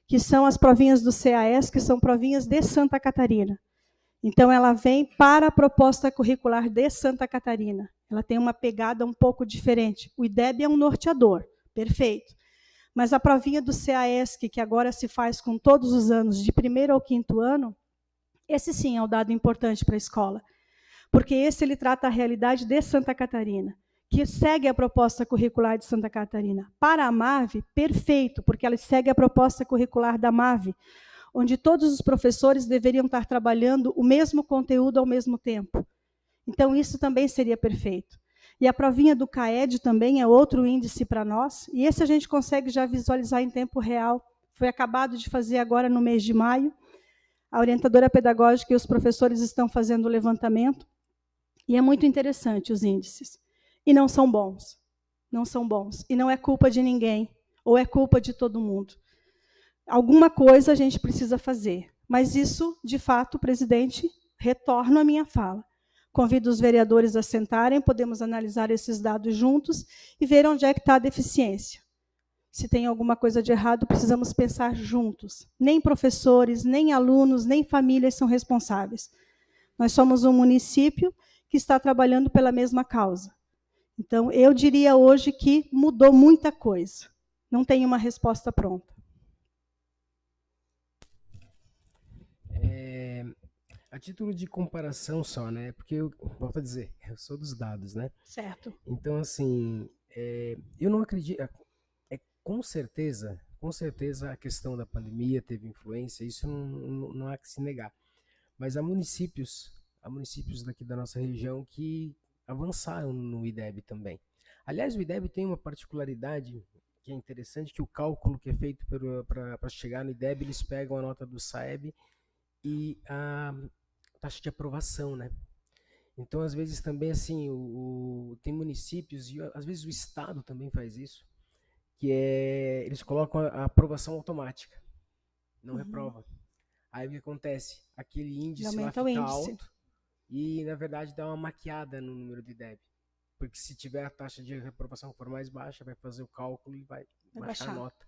que são as provinhas do CAS, que são provinhas de Santa Catarina. Então, ela vem para a proposta curricular de Santa Catarina. Ela tem uma pegada um pouco diferente. O IDEB é um norteador, perfeito. Mas a provinha do CAESC, que agora se faz com todos os anos, de 1º ao 5º ano, esse sim é um dado importante para a escola. Porque esse ele trata a realidade de Santa Catarina, que segue a proposta curricular de Santa Catarina. Para a MAVE, perfeito, porque ela segue a proposta curricular da MAVE, onde todos os professores deveriam estar trabalhando o mesmo conteúdo ao mesmo tempo. Então, isso também seria perfeito. E a provinha do CAED também é outro índice para nós, e esse a gente consegue já visualizar em tempo real. Foi acabado de fazer agora no mês de maio. A orientadora pedagógica e os professores estão fazendo o levantamento, e é muito interessante os índices. E não são bons. Não são bons. E não é culpa de ninguém, ou é culpa de todo mundo. Alguma coisa a gente precisa fazer. Mas isso, de fato, presidente, retorno à minha fala. Convido os vereadores a sentarem, podemos analisar esses dados juntos e ver onde é que está a deficiência. Se tem alguma coisa de errado, precisamos pensar juntos. Nem professores, nem alunos, nem famílias são responsáveis. Nós somos um município que está trabalhando pela mesma causa. Então, eu diria hoje que mudou muita coisa. Não tem uma resposta pronta. A título de comparação só, né? Porque eu volto a dizer, eu sou dos dados, né? Certo. Então, assim, eu não acredito. Com certeza a questão da pandemia teve influência, isso não há que se negar. Mas há municípios daqui da nossa região que avançaram no IDEB também. Aliás, o IDEB tem uma particularidade que é interessante, que o cálculo que é feito para chegar no IDEB, eles pegam a nota do SAEB e a taxa de aprovação, né? Então, às vezes também, assim, tem municípios, e às vezes o Estado também faz isso, que eles colocam a aprovação automática, não reprova. Aí o que acontece? Aquele índice lá fica alto e, na verdade, dá uma maquiada no número de IDEB. Porque se tiver a taxa de reprovação for mais baixa, vai fazer o cálculo e vai baixar a nota.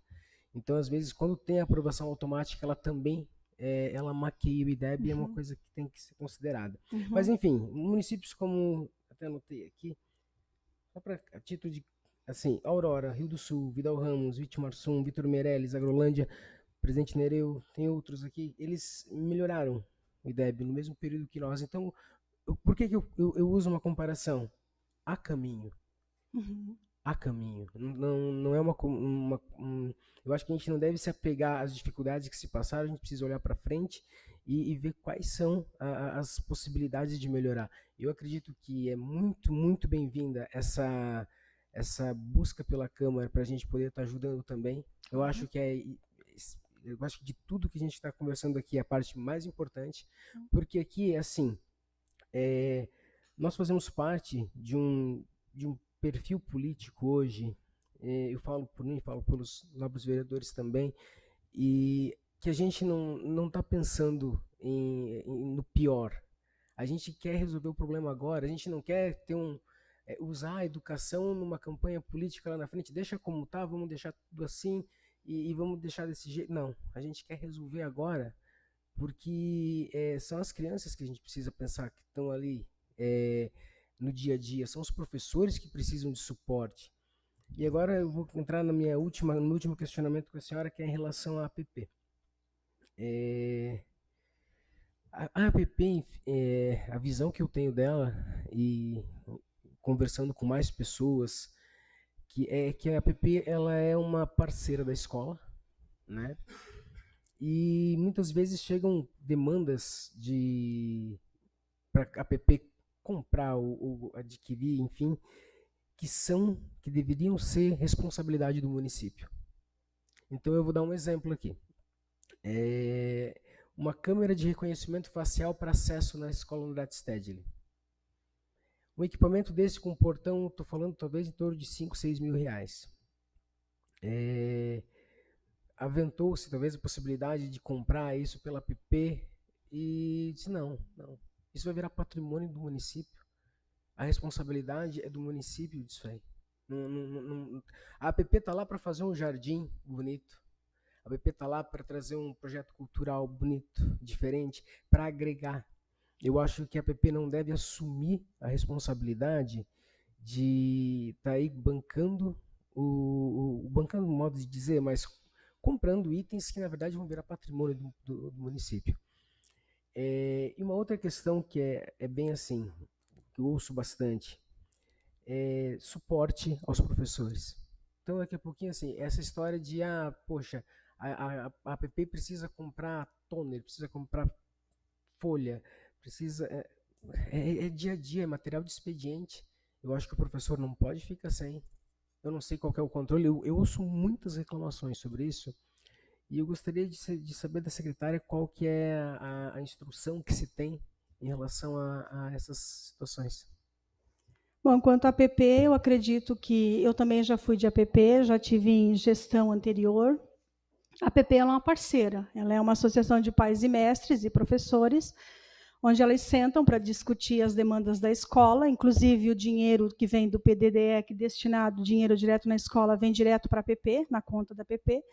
Então, às vezes, quando tem a aprovação automática, ela também ela maqueia o IDEB e é uma coisa que tem que ser considerada. Mas, enfim, municípios como, até anotei aqui, só para a título de, assim, Aurora, Rio do Sul, Vidal Ramos, Vitimarsum, Vitor Meirelles, Agrolândia, Presidente Nereu, tem outros aqui, eles melhoraram o IDEB no mesmo período que nós. Então, por que eu uso uma comparação? Há caminho. Há caminho. Não é eu acho que a gente não deve se apegar às dificuldades que se passaram, a gente precisa olhar para frente e ver quais são as possibilidades de melhorar. Eu acredito que é muito, muito bem-vinda essa busca pela Câmara para a gente poder estar ajudando também. Eu acho que de tudo que a gente está conversando aqui é a parte mais importante, porque aqui, assim, nós fazemos parte de um perfil político hoje, eu falo por mim, falo pelos nobres vereadores também, e que a gente não está pensando no pior. A gente quer resolver o problema agora, a gente não quer ter usar a educação numa campanha política lá na frente, deixa como tá, vamos deixar tudo assim e vamos deixar desse jeito. Não, a gente quer resolver agora, porque são as crianças que a gente precisa pensar que estão ali no dia a dia, são os professores que precisam de suporte. E agora eu vou entrar no último questionamento com a senhora, que é em relação à APP. A APP, a visão que eu tenho dela, e conversando com mais pessoas, que a APP ela é uma parceira da escola, né? E muitas vezes chegam demandas para a APP comprar ou adquirir, enfim, que deveriam ser responsabilidade do município. Então eu vou dar um exemplo aqui. Uma câmera de reconhecimento facial para acesso na escola Unidade Stedley. Um equipamento desse com portão, estou falando talvez em torno de 5, 6 mil reais. Aventou-se talvez a possibilidade de comprar isso pela APP e disse não, isso vai virar patrimônio do município. A responsabilidade é do município disso aí. A APP está lá para fazer um jardim bonito. A APP está lá para trazer um projeto cultural bonito, diferente, para agregar. Eu acho que a APP não deve assumir a responsabilidade de estar aí bancando, bancando modo de dizer, mas comprando itens que na verdade vão virar patrimônio do município. E uma outra questão que é bem assim, que eu ouço bastante, é suporte aos professores. Então daqui a pouquinho assim, essa história de poxa, a APP precisa comprar toner, precisa comprar folha, precisa dia a dia, é material de expediente. Eu acho que o professor não pode ficar sem. Eu não sei qual que é o controle, eu ouço muitas reclamações sobre isso, e eu gostaria de saber da secretária qual que é a instrução que se tem em relação a essas situações. Bom, quanto à APP, eu acredito que eu também já fui de APP, já tive em gestão anterior. A APP é uma parceira, ela é uma associação de pais e mestres e professores, onde elas sentam para discutir as demandas da escola, inclusive o dinheiro que vem do PDDE, que é destinado, dinheiro direto na escola, vem direto para a APP, na conta da APP,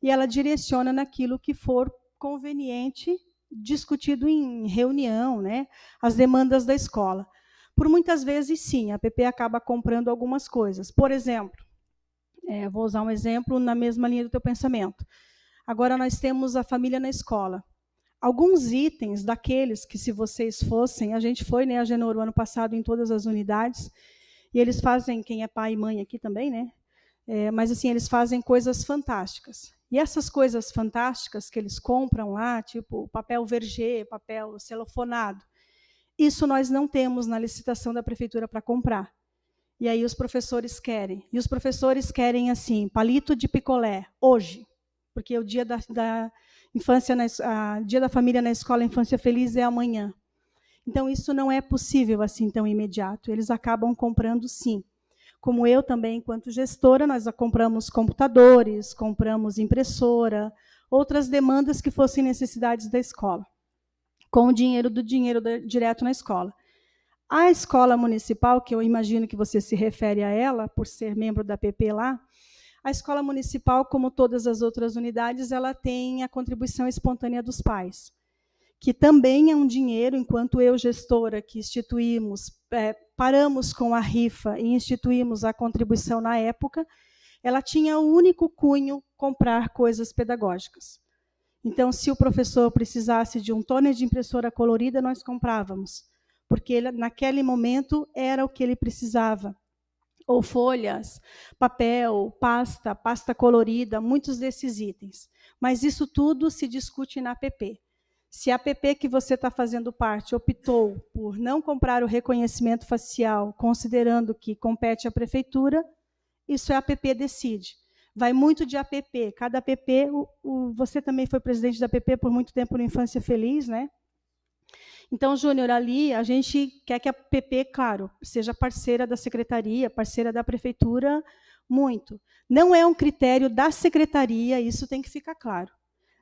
e ela direciona naquilo que for conveniente, discutido em reunião, né, as demandas da escola. Por muitas vezes, sim, a APP acaba comprando algumas coisas. Por exemplo, vou usar um exemplo na mesma linha do teu pensamento. Agora nós temos a família na escola. Alguns itens daqueles que, se vocês fossem, a gente foi, né, a Genor, o ano passado, em todas as unidades, e eles fazem, quem é pai e mãe aqui também, né? Mas assim, eles fazem coisas fantásticas. E essas coisas fantásticas que eles compram lá, tipo papel vergê, papel celofonado, isso nós não temos na licitação da prefeitura para comprar. E aí os professores querem. E os professores querem, assim, palito de picolé, hoje. Porque o dia da infância, dia da família na escola Infância Feliz é amanhã. Então, isso não é possível assim tão imediato. Eles acabam comprando, sim. Como eu também, enquanto gestora, nós compramos computadores, compramos impressora, outras demandas que fossem necessidades da escola, com o dinheiro direto na escola. A escola municipal, que eu imagino que você se refere a ela, por ser membro da APP lá, a escola municipal, como todas as outras unidades, ela tem a contribuição espontânea dos pais, que também é um dinheiro, enquanto eu, gestora, que paramos com a rifa e instituímos a contribuição na época, ela tinha o único cunho comprar coisas pedagógicas. Então, se o professor precisasse de um toner de impressora colorida, nós comprávamos, porque ele, naquele momento era o que ele precisava. Ou folhas, papel, pasta colorida, muitos desses itens. Mas isso tudo se discute na APP. Se a APP que você está fazendo parte optou por não comprar o reconhecimento facial, considerando que compete à prefeitura, isso a APP decide. Vai muito de APP. Cada APP, você também foi presidente da APP por muito tempo no Infância Feliz, né? Então, Júnior, ali a gente quer que a APP, claro, seja parceira da secretaria, parceira da prefeitura, muito. Não é um critério da secretaria, isso tem que ficar claro.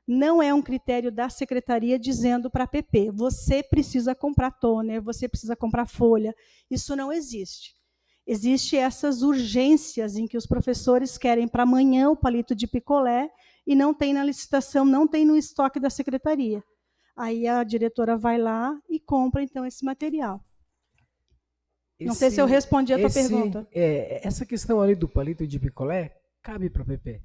Não é um critério da secretaria dizendo para a APP, você precisa comprar toner, você precisa comprar folha. Isso não existe. Existem essas urgências em que os professores querem para amanhã o palito de picolé e não tem na licitação, não tem no estoque da secretaria. Aí a diretora vai lá e compra, então, esse material. Não sei se eu respondi a tua pergunta. Essa questão ali do palito de picolé cabe para a PP.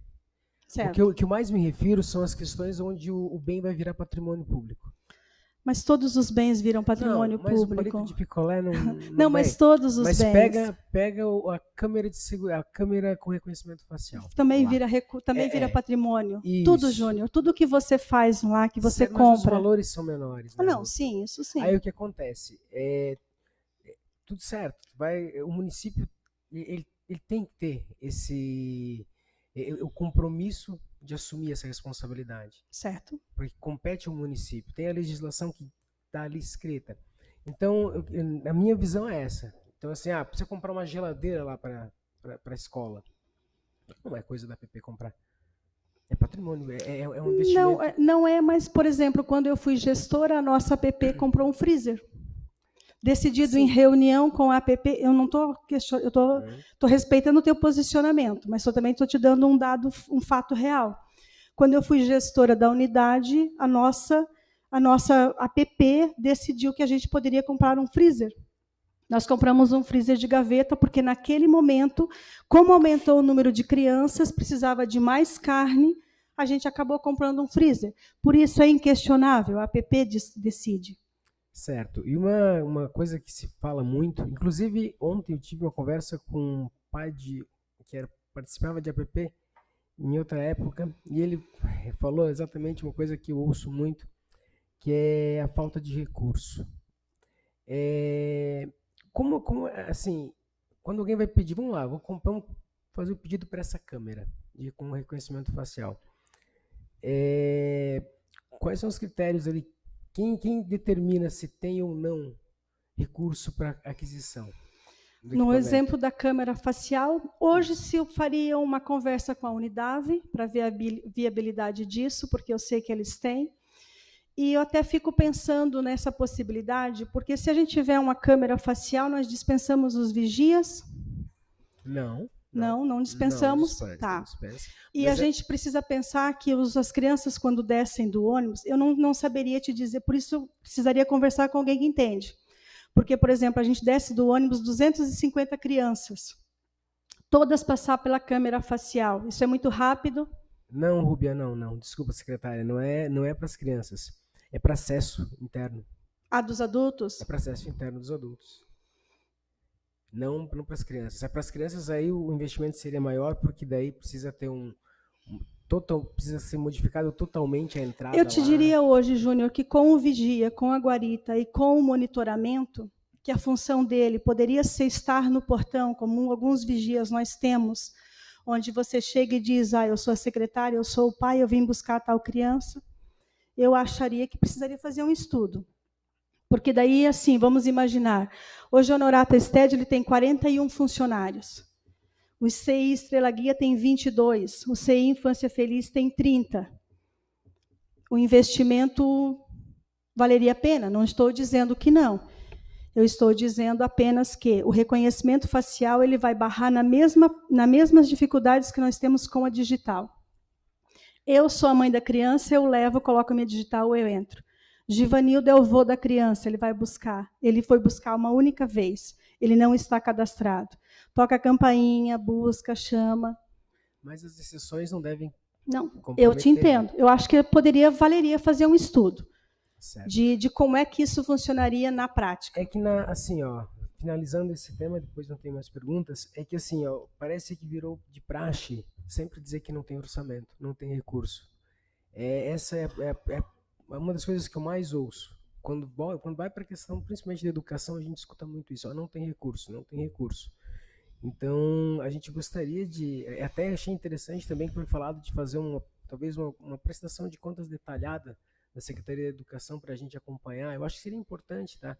Certo. O que eu mais me refiro são as questões onde o bem vai virar patrimônio público. Mas todos os bens viram patrimônio mas público. o palito de picolé não não, mas todos os mas bens. Pega a câmera de segurança, a câmera com reconhecimento facial. Também vira patrimônio. Isso. Tudo, Júnior. Tudo que você faz lá, que você Mas compra. os valores são menores. Né? Não, sim, isso sim. Aí o que acontece? Tudo certo. O município ele tem que ter o compromisso de assumir essa responsabilidade. Certo. Porque compete ao município. Tem a legislação que está ali escrita. Então, a minha visão é essa. Então, assim, precisa comprar uma geladeira lá para a escola. Não é coisa da PP comprar. É patrimônio, é um investimento. Não é, mas, por exemplo, quando eu fui gestora, a nossa APP comprou um freezer. Decidido Sim. em reunião com a APP, eu não estou questionando, eu estou respeitando o teu posicionamento, mas eu também estou te dando um fato real. Quando eu fui gestora da unidade, a nossa APP decidiu que a gente poderia comprar um freezer. Nós compramos um freezer de gaveta, porque naquele momento, como aumentou o número de crianças, precisava de mais carne, a gente acabou comprando um freezer. Por isso é inquestionável, a APP decide. Certo. E uma coisa que se fala muito, inclusive ontem eu tive uma conversa com um pai participava de APP em outra época, e ele falou exatamente uma coisa que eu ouço muito, que é a falta de recurso. Assim, quando alguém vai pedir, vamos lá, fazer o pedido para essa câmera com reconhecimento facial. Quais são os critérios ali? Quem determina se tem ou não recurso para aquisição? No exemplo da câmera facial, hoje se eu faria uma conversa com a Unidade para ver a viabilidade disso, porque eu sei que eles têm. E eu até fico pensando nessa possibilidade, porque se a gente tiver uma câmera facial, nós dispensamos os vigias? Não dispensamos? Não dispensa, tá. Não dispensa. E a gente precisa pensar que as crianças, quando descem do ônibus, eu não saberia te dizer, por isso eu precisaria conversar com alguém que entende. Porque, por exemplo, a gente desce do ônibus 250 crianças, todas passar pela câmera facial. Isso é muito rápido? Não, Rúbia, não. Desculpa, secretária, não é para as crianças. É para acesso interno. Dos adultos? É para acesso interno dos adultos. Não para as crianças. É para as crianças, aí o investimento seria maior, porque daí precisa ter precisa ser modificado totalmente a entrada. Eu te diria hoje, Júnior, que com o vigia, com a guarita e com o monitoramento, que a função dele poderia ser estar no portão, como alguns vigias nós temos, onde você chega e diz, eu sou a secretária, eu sou o pai, eu vim buscar tal criança, eu acharia que precisaria fazer um estudo. Porque daí, assim, vamos imaginar, hoje o Honorato Ested, ele tem 41 funcionários. O CI Estrela Guia tem 22, o CI Infância Feliz tem 30. O investimento valeria a pena? Não estou dizendo que não. Eu estou dizendo apenas que o reconhecimento facial ele vai barrar nas mesmas dificuldades que nós temos com a digital. Eu sou a mãe da criança, eu levo, coloco a minha digital, eu entro. Givanildo é o avô da criança, ele vai buscar. Ele foi buscar uma única vez. Ele não está cadastrado. Toca a campainha, busca, chama. Mas as exceções não devem... Não, eu te entendo. Eu acho que valeria fazer um estudo de como é que isso funcionaria na prática. É que, assim, finalizando esse tema, depois não tem mais perguntas, é que, assim, parece que virou de praxe sempre dizer que não tem orçamento, não tem recurso. Essa é uma das coisas que eu mais ouço. Quando vai para a questão, principalmente da educação, a gente escuta muito isso. Não tem recurso, não tem recurso. Então, a gente gostaria de... Até achei interessante também que foi falado de fazer talvez uma prestação de contas detalhada da Secretaria da Educação para a gente acompanhar. Eu acho que seria importante, tá?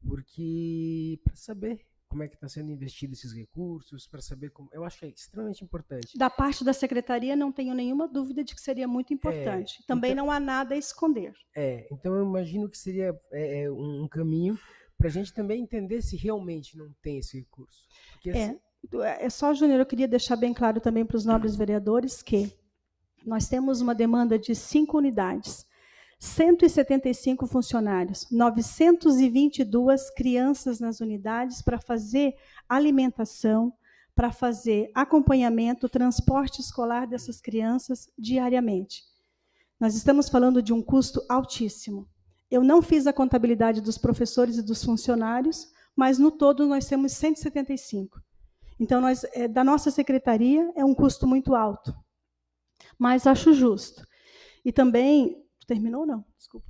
Porque para saber como é que está sendo investido esses recursos, para saber como... Eu acho que é extremamente importante. Da parte da Secretaria, não tenho nenhuma dúvida de que seria muito importante. Também então, não há nada a esconder. Então eu imagino que seria um caminho para a gente também entender se realmente não tem esse recurso. Porque, assim, É só, Júnior, eu queria deixar bem claro também para os nobres vereadores que nós temos uma demanda de 5 unidades, 175 funcionários, 922 crianças nas unidades para fazer alimentação, para fazer acompanhamento, transporte escolar dessas crianças diariamente. Nós estamos falando de um custo altíssimo. Eu não fiz a contabilidade dos professores e dos funcionários, mas no todo nós temos 175. Então, da nossa secretaria, é um custo muito alto, mas acho justo. E também, terminou ou não? Desculpa.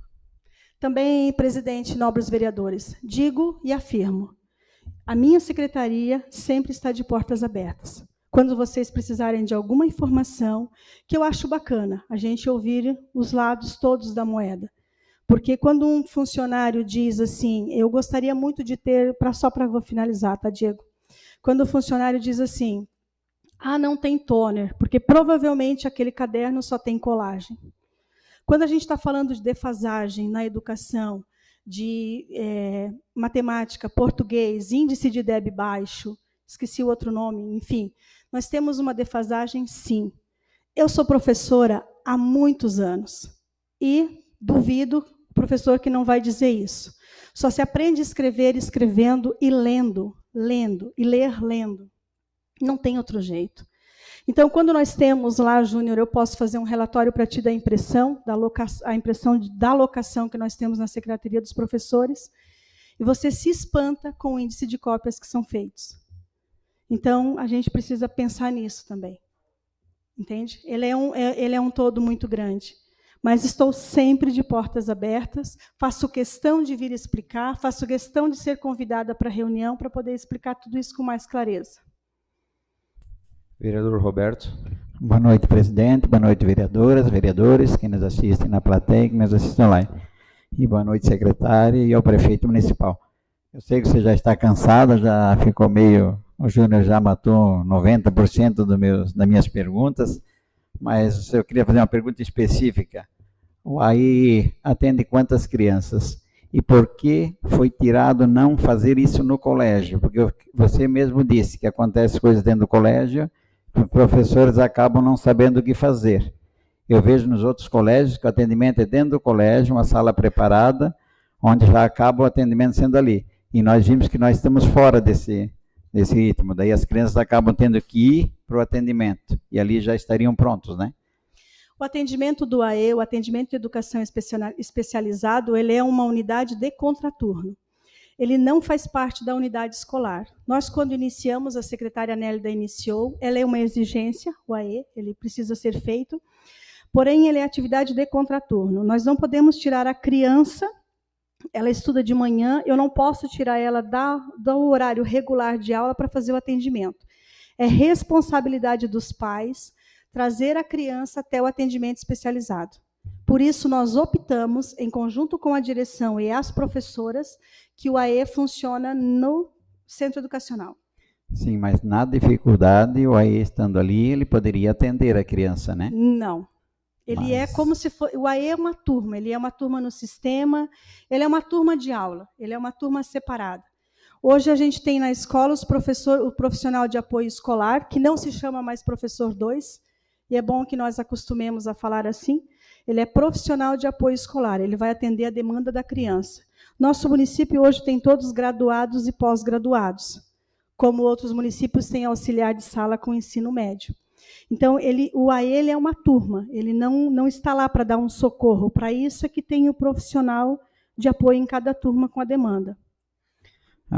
Também, presidente, nobres vereadores, digo e afirmo, a minha secretaria sempre está de portas abertas. Quando vocês precisarem de alguma informação, que eu acho bacana, a gente ouvir os lados todos da moeda. Porque quando um funcionário diz assim, eu gostaria muito de ter, vou finalizar, tá, Diego? Quando o funcionário diz assim, não tem toner, porque provavelmente aquele caderno só tem colagem. Quando a gente está falando de defasagem na educação, de matemática, português, índice de DEB baixo, esqueci o outro nome, enfim, nós temos uma defasagem, sim. Eu sou professora há muitos anos e duvido o professor que não vai dizer isso. Só se aprende a escrever escrevendo e lendo, e ler lendo. Não tem outro jeito. Então, quando nós temos lá, Júnior, eu posso fazer um relatório para ti da impressão, a impressão da locação que nós temos na Secretaria dos Professores, e você se espanta com o índice de cópias que são feitos. Então, a gente precisa pensar nisso também. Entende? Ele é um todo muito grande. Mas estou sempre de portas abertas, faço questão de vir explicar, faço questão de ser convidada para a reunião para poder explicar tudo isso com mais clareza. Vereador Roberto. Boa noite, presidente. Boa noite, vereadoras, vereadores, que nos assistem na plateia e que nos assistem online. E boa noite, secretária e ao prefeito municipal. Eu sei que você já está cansada, já ficou meio... O Júnior já matou 90% das minhas perguntas, mas eu queria fazer uma pergunta específica. O AI atende quantas crianças? E por que foi tirado não fazer isso no colégio? Porque você mesmo disse que acontece coisas dentro do colégio, os professores acabam não sabendo o que fazer. Eu vejo nos outros colégios que o atendimento é dentro do colégio, uma sala preparada, onde já acaba o atendimento sendo ali. E nós vimos que nós estamos fora desse ritmo. Daí as crianças acabam tendo que ir para o atendimento. E ali já estariam prontos, né? O atendimento do AE, o atendimento de educação especializado, ele é uma unidade de contraturno. Ele não faz parte da unidade escolar. Nós, quando iniciamos, a secretária Nélida iniciou, ela é uma exigência, o AE, ele precisa ser feito, porém, ele é atividade de contraturno. Nós não podemos tirar a criança, ela estuda de manhã, eu não posso tirar ela do horário regular de aula para fazer o atendimento. É responsabilidade dos pais trazer a criança até o atendimento especializado. Por isso, nós optamos, em conjunto com a direção e as professoras, que o AE funciona no centro educacional. Sim, mas na dificuldade, o AE estando ali, ele poderia atender a criança, né? Não. Ele é como se fosse... O AE é uma turma, ele é uma turma no sistema, ele é uma turma de aula, ele é uma turma separada. Hoje a gente tem na escola o profissional de apoio escolar, que não se chama mais professor 2, e é bom que nós acostumemos a falar assim, ele é profissional de apoio escolar, ele vai atender a demanda da criança. Nosso município hoje tem todos graduados e pós-graduados, como outros municípios têm auxiliar de sala com ensino médio. Então, o AE ele é uma turma, ele não está lá para dar um socorro, para isso é que tem o profissional de apoio em cada turma com a demanda.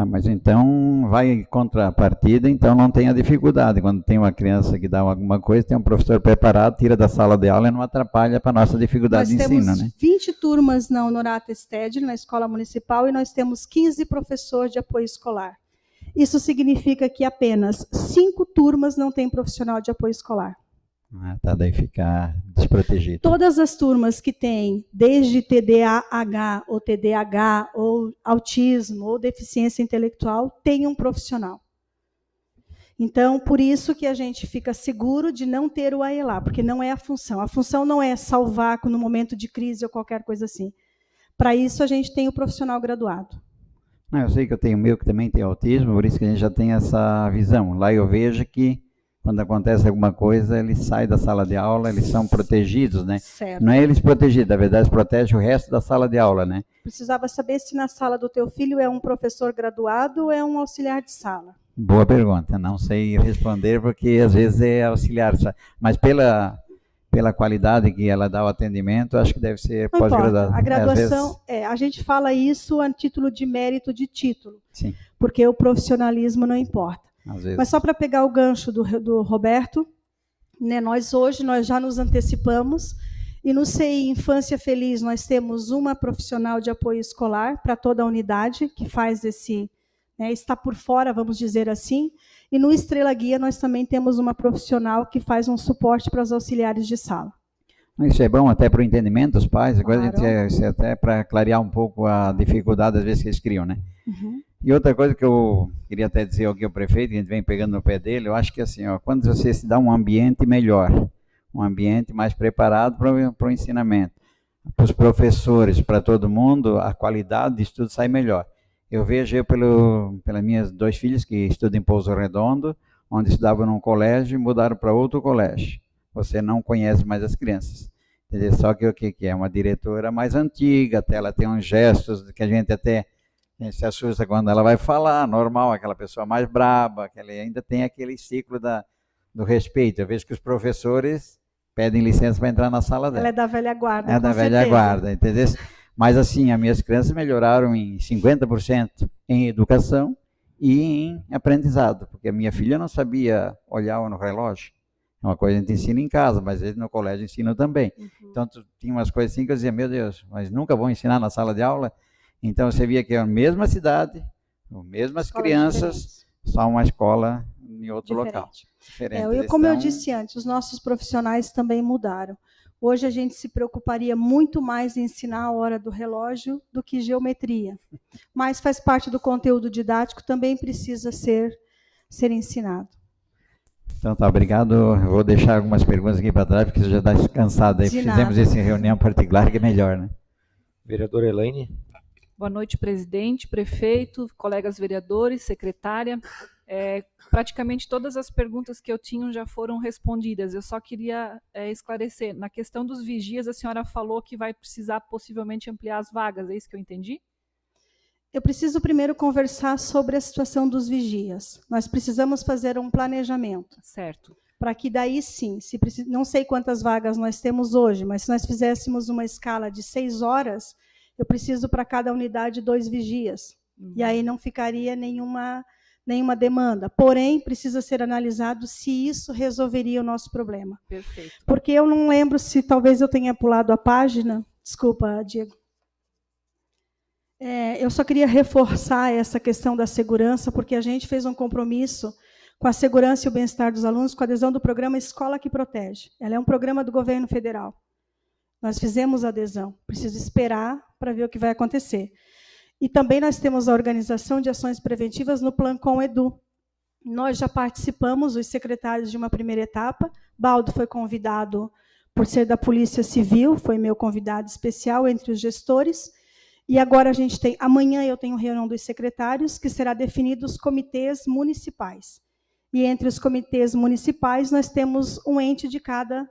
Mas então vai em contrapartida, então não tem a dificuldade. Quando tem uma criança que dá alguma coisa, tem um professor preparado, tira da sala de aula e não atrapalha para a nossa dificuldade de ensino, né? Nós temos 20 turmas na Honorata Stedley, na escola municipal, e nós temos 15 professores de apoio escolar. Isso significa que apenas 5 turmas não têm profissional de apoio escolar. Tá, daí fica desprotegido. Todas as turmas que têm, desde TDAH, ou TDAH, ou autismo, ou deficiência intelectual, têm um profissional. Então, por isso que a gente fica seguro de não ter o AE lá, porque não é a função. A função não é salvar no momento de crise ou qualquer coisa assim. Para isso, a gente tem o profissional graduado. Não, eu sei que eu tenho meu que também tem autismo, por isso que a gente já tem essa visão. Lá eu vejo que quando acontece alguma coisa, eles saem da sala de aula, eles são protegidos, né? Certo. Não é eles protegidos, na verdade, eles protegem o resto da sala de aula, né? Precisava saber se na sala do teu filho é um professor graduado ou é um auxiliar de sala. Boa pergunta, não sei responder porque às vezes é auxiliar, mas pela qualidade que ela dá o atendimento, acho que deve ser Não pós-graduado. importa. A graduação, a gente fala isso a título de mérito de título, Sim, porque o profissionalismo não importa. às vezes. Mas só para pegar o gancho do Roberto, né, nós já nos antecipamos e no CI Infância Feliz nós temos uma profissional de apoio escolar para toda a unidade que faz esse, né, está por fora, vamos dizer assim, e no Estrela Guia nós também temos uma profissional que faz um suporte para os auxiliares de sala. Isso é bom até para o entendimento dos pais, agora Claro. isso é até para clarear um pouco a dificuldade às vezes que eles criam, né? Uhum. E outra coisa que eu queria até dizer aqui ao prefeito, que a gente vem pegando no pé dele, eu acho que assim, ó, quando você se dá um ambiente melhor, um ambiente mais preparado para o ensinamento, para os professores, para todo mundo, a qualidade de estudo sai melhor. Eu vejo pelas minhas 2 filhas que estudam em Pouso Redondo, onde estudavam num colégio e mudaram para outro colégio. Você não conhece mais as crianças. Entendeu? Só que o que é? Uma diretora mais antiga, até ela tem uns gestos que a gente se assusta quando ela vai falar, normal, aquela pessoa mais braba, que ela ainda tem aquele ciclo do respeito. Eu vejo que os professores pedem licença para entrar na sala dela. Ela é da velha guarda, É da com velha certeza. guarda, entendeu? Mas assim, as minhas crianças melhoraram em 50% em educação e em aprendizado, porque a minha filha não sabia olhar no relógio. É uma coisa que a gente ensina em casa, mas eles no colégio ensinam também. Então, tinha umas coisas assim que eu dizia, meu Deus, mas nunca vão ensinar na sala de aula? Então, você via que é a mesma cidade, as mesmas Escolas crianças, diferentes. só uma escola em outro Diferente. local. Diferente. Como eu Então, disse antes, os nossos profissionais também mudaram. Hoje a gente se preocuparia muito mais em ensinar a hora do relógio do que geometria. Mas faz parte do conteúdo didático, também precisa ser ensinado. Então tá, obrigado. Eu vou deixar algumas perguntas aqui para trás, porque você já está cansado aí. De Fizemos nada. isso em reunião particular, que é melhor, né? Vereadora Elaine. Boa noite, presidente, prefeito, colegas vereadores, secretária. Praticamente todas as perguntas que eu tinha já foram respondidas. Eu só queria esclarecer. Na questão dos vigias, a senhora falou que vai precisar possivelmente ampliar as vagas. É isso que eu entendi? Eu preciso primeiro conversar sobre a situação dos vigias. Nós precisamos fazer um planejamento. Certo. Para que daí sim, não sei quantas vagas nós temos hoje, mas se nós fizéssemos uma escala de 6 horas, eu preciso para cada unidade 2 vigias. E aí não ficaria nenhuma demanda. Porém, precisa ser analisado se isso resolveria o nosso problema. Perfeito. Porque eu não lembro se talvez eu tenha pulado a página. Desculpa, Diego. Eu só queria reforçar essa questão da segurança, porque a gente fez um compromisso com a segurança e o bem-estar dos alunos, com a adesão do programa Escola que Protege. Ela é um programa do governo federal. Nós fizemos a adesão. Preciso esperar para ver o que vai acontecer. E também nós temos a organização de ações preventivas no Plancom Edu. Nós já participamos, os secretários, de uma primeira etapa. Baldo foi convidado por ser da Polícia Civil, foi meu convidado especial entre os gestores. E agora amanhã eu tenho reunião dos secretários, que será definido os comitês municipais. E entre os comitês municipais, nós temos um ente de cada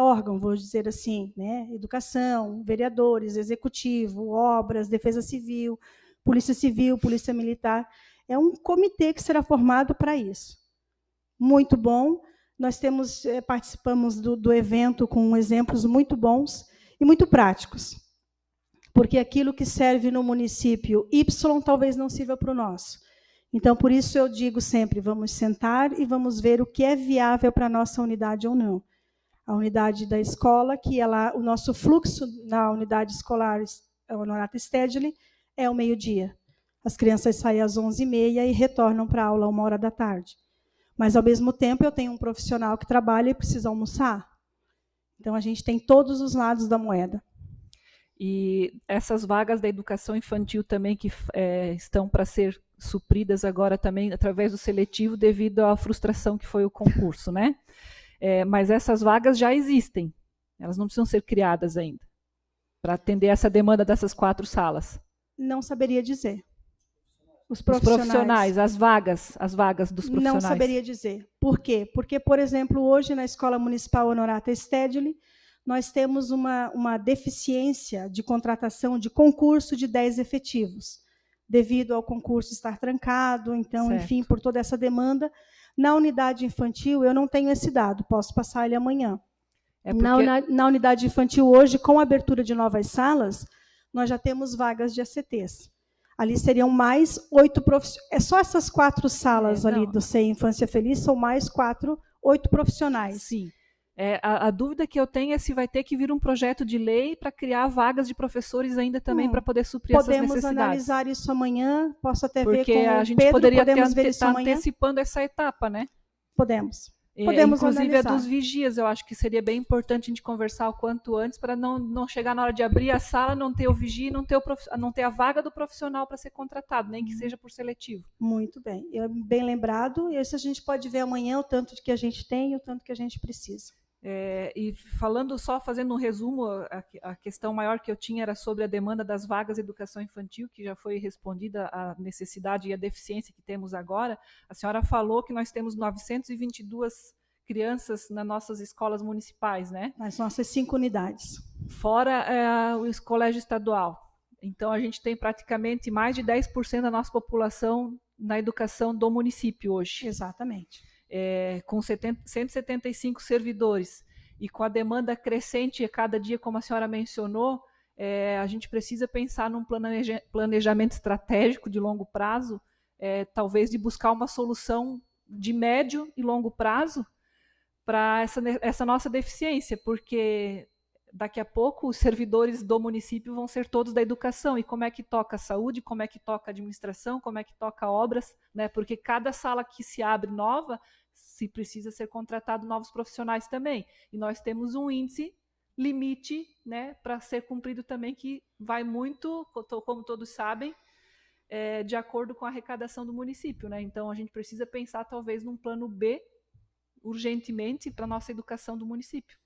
órgão, vou dizer assim, né? Educação, vereadores, executivo, obras, defesa civil, polícia militar. É um comitê que será formado para isso. Muito bom. Nós participamos do evento com exemplos muito bons e muito práticos. Porque aquilo que serve no município Y talvez não sirva para o nosso. Então, por isso eu digo sempre, vamos sentar e vamos ver o que é viável para a nossa unidade ou não. A unidade da escola, o nosso fluxo na unidade escolar, o Honorato Stedley, é o meio-dia. As crianças saem às 11h30 e retornam para a aula 13h. Mas, ao mesmo tempo, eu tenho um profissional que trabalha e precisa almoçar. Então, a gente tem todos os lados da moeda. E essas vagas da educação infantil também que estão para ser supridas agora também através do seletivo devido à frustração que foi o concurso, né? Mas essas vagas já existem, elas não precisam ser criadas ainda, para atender essa demanda dessas 4 salas. Não saberia dizer. Os Os profissionais, as vagas dos profissionais. Não saberia dizer. Por quê? Porque, por exemplo, hoje na Escola Municipal Honorata Stedley, nós temos uma deficiência de contratação de concurso de 10 efetivos, devido ao concurso estar trancado, então, Certo. enfim, por toda essa demanda. Na unidade infantil, eu não tenho esse dado, posso passar ele amanhã. É porque... Na unidade infantil, hoje, com a abertura de novas salas, nós já temos vagas de ACTs. Ali seriam mais 8 profissionais. É só essas 4 salas ali do CEI Infância Feliz, são mais 8 profissionais. Sim. A dúvida que eu tenho é se vai ter que vir um projeto de lei para criar vagas de professores ainda também para poder suprir essas necessidades. Podemos analisar isso amanhã, posso até ver com o Porque a gente Pedro, poderia estar antecipando essa etapa, né? Podemos Inclusive analisar. A dos vigias, eu acho que seria bem importante a gente conversar o quanto antes para não chegar na hora de abrir a sala, não ter o vigia, não ter a vaga do profissional para ser contratado, nem que seja por seletivo. Muito bem, bem lembrado. E isso a gente pode ver amanhã o tanto que a gente tem e o tanto que a gente precisa. E fazendo um resumo, a questão maior que eu tinha era sobre a demanda das vagas de educação infantil, que já foi respondida a necessidade e a deficiência que temos agora. A senhora falou que nós temos 922 crianças nas nossas escolas municipais, né? Nas nossas 5 unidades. Fora o colégio estadual. Então, a gente tem praticamente mais de 10% da nossa população na educação do município hoje. Exatamente. Com 175 servidores e com a demanda crescente a cada dia, como a senhora mencionou, a gente precisa pensar num planejamento estratégico de longo prazo, talvez de buscar uma solução de médio e longo prazo para essa nossa deficiência, porque daqui a pouco os servidores do município vão ser todos da educação, e como é que toca a saúde, como é que toca a administração, como é que toca obras, né? Porque cada sala que se abre nova, se precisa ser contratado novos profissionais também. E nós temos um índice limite, né, para ser cumprido também, que vai muito, como todos sabem, de acordo com a arrecadação do município, né? Então a gente precisa pensar talvez num plano B urgentemente para a nossa educação do município.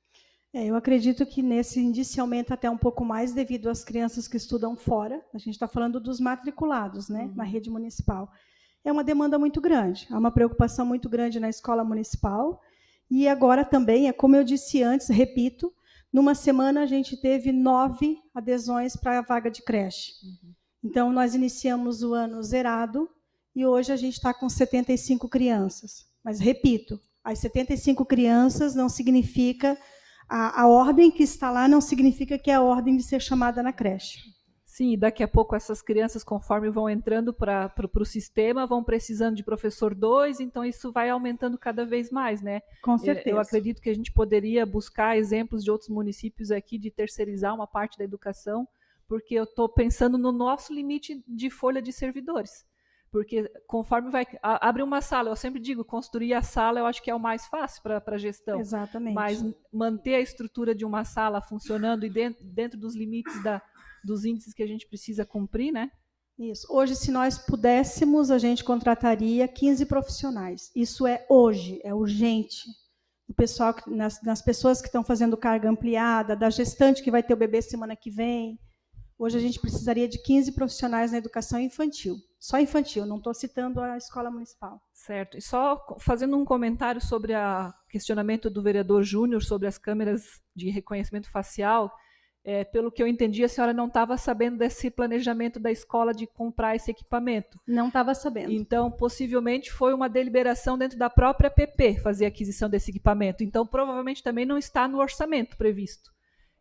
Eu acredito que nesse índice aumenta até um pouco mais devido às crianças que estudam fora. A gente está falando dos matriculados, né, na rede municipal. É uma demanda muito grande, há uma preocupação muito grande na escola municipal. E agora também, como eu disse antes, repito, numa semana a gente teve 9 adesões para a vaga de creche. Então, nós iniciamos o ano zerado e hoje a gente está com 75 crianças. Mas, repito, as 75 crianças não significa... A ordem que está lá não significa que é a ordem de ser chamada na creche. Sim, e daqui a pouco essas crianças, conforme vão entrando para o sistema, vão precisando de professor 2, então isso vai aumentando cada vez mais, né? Com certeza. Eu acredito que a gente poderia buscar exemplos de outros municípios aqui de terceirizar uma parte da educação, porque eu estou pensando no nosso limite de folha de servidores. Porque conforme abre uma sala, eu sempre digo, construir a sala eu acho que é o mais fácil para a gestão. Exatamente. Mas manter a estrutura de uma sala funcionando e dentro dos limites dos índices que a gente precisa cumprir, né? Isso. Hoje, se nós pudéssemos, a gente contrataria 15 profissionais. Isso é hoje, é urgente. O pessoal, nas pessoas que estão fazendo carga ampliada, da gestante que vai ter o bebê semana que vem. Hoje a gente precisaria de 15 profissionais na educação infantil. Só infantil, não estou citando a escola municipal. Certo. E só fazendo um comentário sobre o questionamento do vereador Júnior sobre as câmeras de reconhecimento facial, pelo que eu entendi, a senhora não estava sabendo desse planejamento da escola de comprar esse equipamento. Não estava sabendo. Então, possivelmente, foi uma deliberação dentro da própria PP fazer a aquisição desse equipamento. Então, provavelmente também não está no orçamento previsto.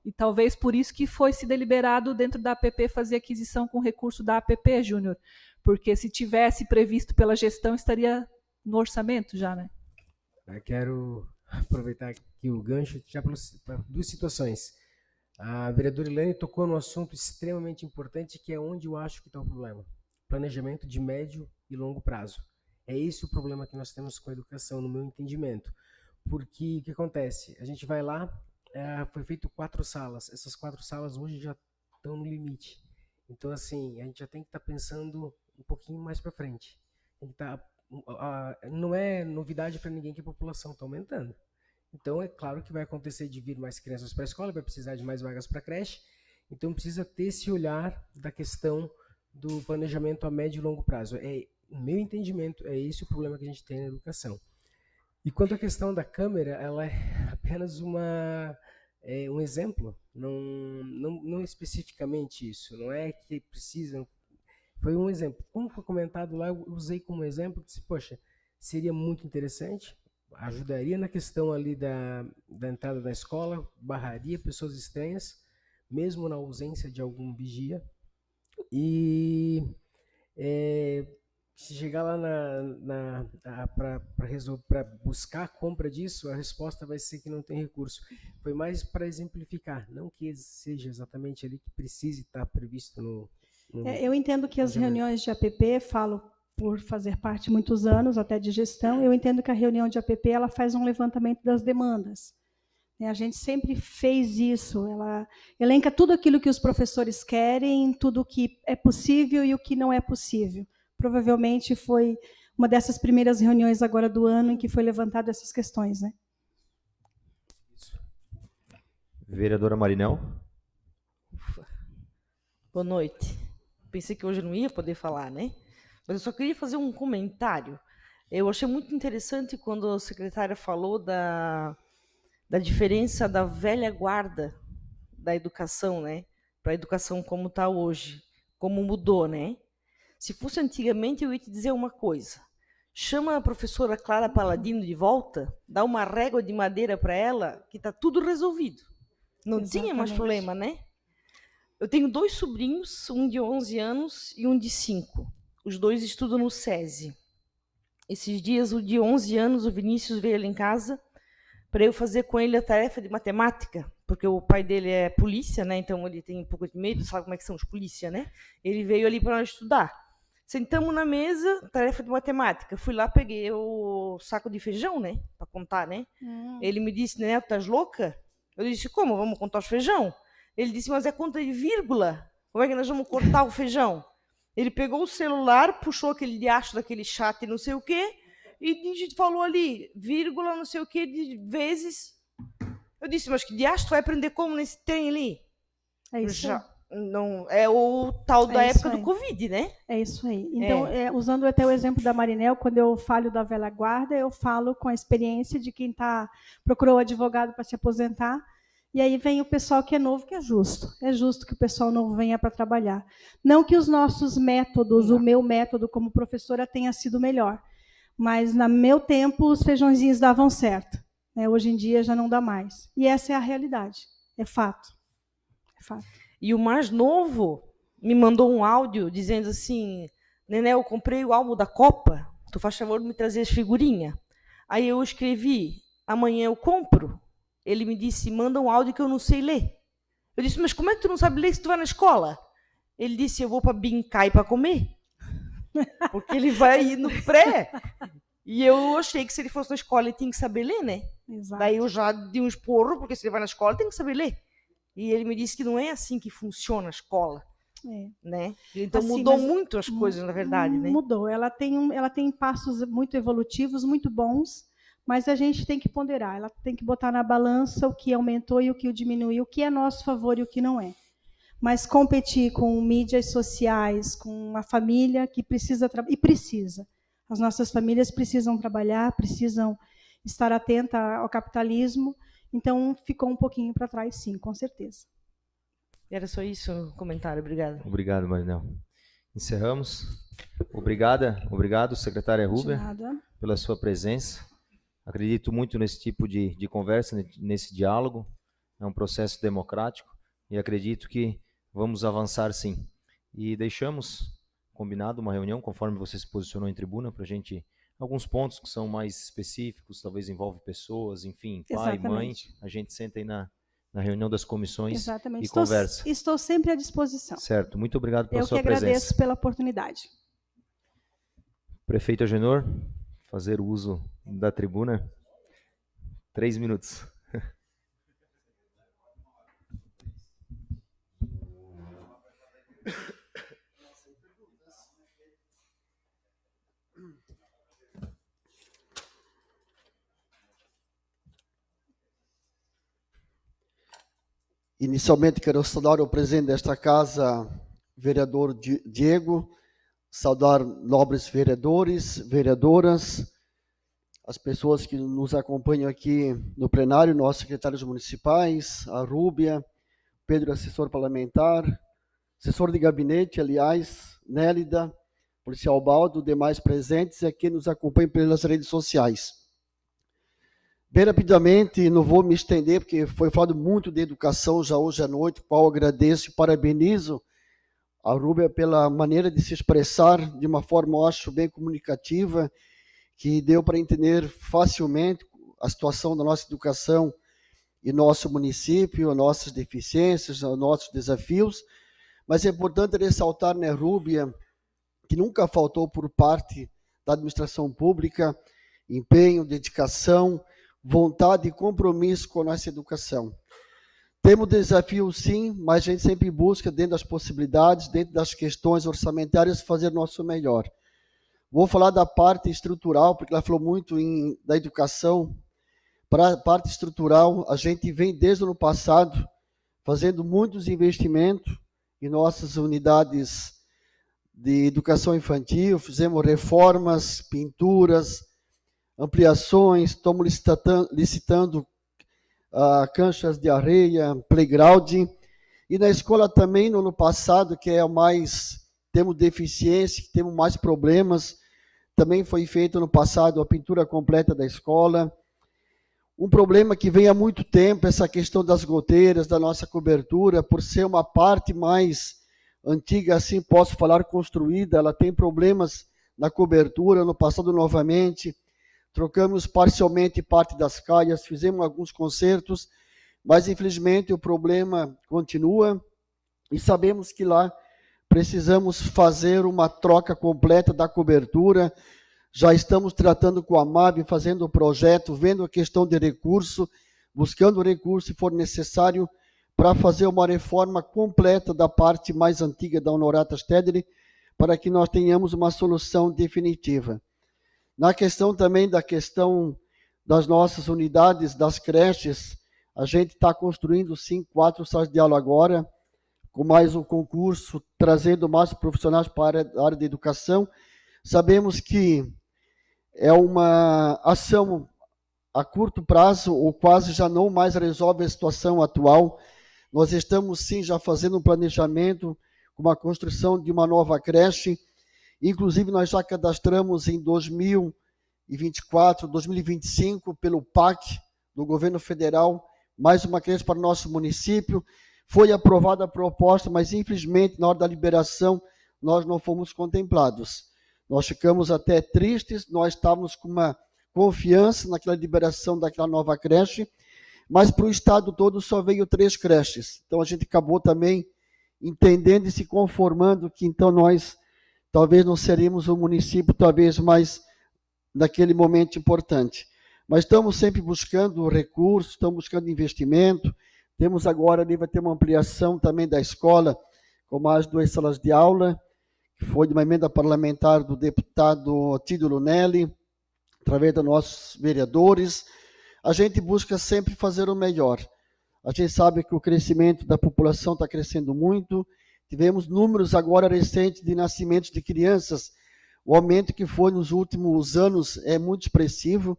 E talvez por isso que foi se deliberado dentro da APP fazer aquisição com recurso da APP, Júnior. Porque se tivesse previsto pela gestão, estaria no orçamento já, né? Eu quero aproveitar aqui o gancho já para 2 situações. A vereadora Ilane tocou num assunto extremamente importante, que é onde eu acho que está o problema. Planejamento de médio e longo prazo. É esse o problema que nós temos com a educação, no meu entendimento. Porque o que acontece? A gente vai lá, foi feito 4 salas. Essas 4 salas hoje já estão no limite. Então, assim, a gente já tem que estar pensando um pouquinho mais para frente. Tem que não é novidade para ninguém que a população está aumentando. Então, é claro que vai acontecer de vir mais crianças para a escola, vai precisar de mais vagas para a creche. Então, precisa ter esse olhar da questão do planejamento a médio e longo prazo. No meu entendimento, é esse o problema que a gente tem na educação. E quanto à questão da Câmara, ela é apenas um exemplo, não especificamente isso, não é que precisam. Foi um exemplo. Como foi comentado lá, eu usei como exemplo, disse, poxa, seria muito interessante, ajudaria na questão ali da entrada da escola, barraria pessoas estranhas, mesmo na ausência de algum vigia, e se chegar lá para buscar a compra disso, a resposta vai ser que não tem recurso. Foi mais para exemplificar, não que seja exatamente ali que precise estar previsto no eu entendo que as reuniões de APP, falo por fazer parte muitos anos, até de gestão, eu entendo que a reunião de APP ela faz um levantamento das demandas. A gente sempre fez isso, ela elenca tudo aquilo que os professores querem, tudo o que é possível e o que não é possível. Provavelmente foi uma dessas primeiras reuniões agora do ano em que foi levantado essas questões, né? Vereadora Marinel. Boa noite. Pensei que hoje eu não ia poder falar, né? Mas eu só queria fazer um comentário. Eu achei muito interessante quando a secretária falou da diferença da velha guarda da educação, né? Para a educação como está hoje, como mudou, né? Se fosse antigamente, eu ia te dizer uma coisa. Chama a professora Clara Paladino de volta, dá uma régua de madeira para ela, que está tudo resolvido. Não tinha mais problema, né? Eu tenho 2 sobrinhos, um de 11 anos e um de 5. Os 2 estudam no SESI. Esses dias, o de 11 anos, o Vinícius, veio ali em casa para eu fazer com ele a tarefa de matemática, porque o pai dele é polícia, né? Então ele tem um pouco de medo, sabe como é que são os polícia, né? Ele veio ali para nós estudar. Sentamos na mesa, tarefa de matemática. Fui lá, peguei o saco de feijão, né? Para contar, né? Ele me disse, né, tu estás louca? Eu disse, como? Vamos contar os feijão? Ele disse, mas é conta de vírgula. Como é que nós vamos cortar o feijão? Ele pegou o celular, puxou aquele diacho daquele chat e não sei o quê, e a gente falou ali, vírgula, não sei o quê, de vezes. Eu disse, mas que diacho tu vai aprender como nesse trem ali? É isso. Não, é o tal da época do Covid, né? É isso aí. Então, usando até o exemplo da Marinel, quando eu falo da velha guarda, eu falo com a experiência de quem procurou advogado para se aposentar, e aí vem o pessoal que é novo, que é justo. É justo que o pessoal novo venha para trabalhar. Não que os nossos métodos, o meu método como professora tenha sido melhor, mas no meu tempo os feijõezinhos davam certo. Hoje em dia já não dá mais. E essa é a realidade. É fato. É fato. E o mais novo me mandou um áudio dizendo assim, Nené, eu comprei o álbum da Copa, tu faz favor de me trazer as figurinhas. Aí eu escrevi, amanhã eu compro. Ele me disse, manda um áudio que eu não sei ler. Eu disse, mas como é que tu não sabe ler se tu vai na escola? Ele disse, eu vou para brincar e para comer. Porque ele vai ir no pré. E eu achei que se ele fosse na escola, ele tinha que saber ler, né? Exato. Daí eu já dei um esporro, porque se ele vai na escola, ele tem que saber ler. E ele me disse que não é assim que funciona a escola. Né? Então assim, mudou muito as coisas, na verdade. Né? Mudou. Ela tem passos muito evolutivos, muito bons, mas a gente tem que ponderar. Ela tem que botar na balança o que aumentou e o que diminuiu, o que é a nosso favor e o que não é. Mas competir com mídias sociais, com uma família que precisa. As nossas famílias precisam trabalhar, precisam estar atentas ao capitalismo. Então, ficou um pouquinho para trás, sim, com certeza. Era só isso o comentário. Obrigada. Obrigado, Marinel. Encerramos. Obrigado, secretária Huber, pela sua presença. Acredito muito nesse tipo de conversa, nesse diálogo. É um processo democrático e acredito que vamos avançar, sim. E deixamos combinado uma reunião, conforme você se posicionou em tribuna, para a gente... Alguns pontos que são mais específicos, talvez envolvem pessoas, enfim, pai, mãe. A gente senta aí na reunião das comissões e conversa. Estou sempre à disposição. Certo, muito obrigado pela sua presença. Eu que agradeço pela oportunidade. Prefeito Agenor, fazer uso da tribuna. 3 minutos. Inicialmente quero saudar o presidente desta casa, vereador Diego, saudar nobres vereadores, vereadoras, as pessoas que nos acompanham aqui no plenário, nossos secretários municipais, a Rúbia, Pedro, assessor parlamentar, assessor de gabinete, aliás, Nélida, policial Baldo, demais presentes e aqui nos acompanham pelas redes sociais. Bem rapidamente, não vou me estender, porque foi falado muito de educação já hoje à noite, qual agradeço e parabenizo a Rúbia pela maneira de se expressar de uma forma, eu acho, bem comunicativa, que deu para entender facilmente a situação da nossa educação e nosso município, as nossas deficiências, os nossos desafios. Mas é importante ressaltar, né, Rúbia, que nunca faltou por parte da administração pública empenho, dedicação, vontade e compromisso com a nossa educação. Temos desafios, sim, mas a gente sempre busca, dentro das possibilidades, dentro das questões orçamentárias, fazer o nosso melhor. Vou falar da parte estrutural, porque ela falou muito da educação. Para a parte estrutural, a gente vem desde o ano passado fazendo muitos investimentos em nossas unidades de educação infantil, fizemos reformas, pinturas, ampliações, estamos licitando canchas de areia, playground, e na escola também, no ano passado, que é o mais, temos deficiência, temos mais problemas, também foi feito no passado a pintura completa da escola. Um problema que vem há muito tempo, essa questão das goteiras, da nossa cobertura, por ser uma parte mais antiga, assim posso falar, construída, ela tem problemas na cobertura, no passado novamente, trocamos parcialmente parte das calhas, fizemos alguns consertos, mas infelizmente o problema continua e sabemos que lá precisamos fazer uma troca completa da cobertura. Já estamos tratando com a MAB, fazendo o projeto, vendo a questão de recurso, buscando recurso se for necessário para fazer uma reforma completa da parte mais antiga da Honorata Stedley, para que nós tenhamos uma solução definitiva. Na questão também das nossas unidades, das creches, a gente está construindo, sim, 4 salas de aula agora, com mais um concurso, trazendo mais profissionais para a área de educação. Sabemos que é uma ação a curto prazo, ou quase já não mais resolve a situação atual. Nós estamos, sim, já fazendo um planejamento com uma construção de uma nova creche. Inclusive, nós já cadastramos em 2024, 2025, pelo PAC do governo federal, mais uma creche para o nosso município. Foi aprovada a proposta, mas, infelizmente, na hora da liberação, nós não fomos contemplados. Nós ficamos até tristes, nós estávamos com uma confiança naquela liberação daquela nova creche, mas para o estado todo só veio 3 creches. Então, a gente acabou também entendendo e se conformando que, então, nós talvez não seríamos um município, talvez mais naquele momento importante. Mas estamos sempre buscando recursos, estamos buscando investimento. Temos agora, ali vai ter uma ampliação também da escola, com mais 2 salas de aula, que foi de uma emenda parlamentar do deputado Tídio Lunelli, através dos nossos vereadores. A gente busca sempre fazer o melhor. A gente sabe que o crescimento da população está crescendo muito. Tivemos números agora recentes de nascimentos de crianças. O aumento que foi nos últimos anos é muito expressivo.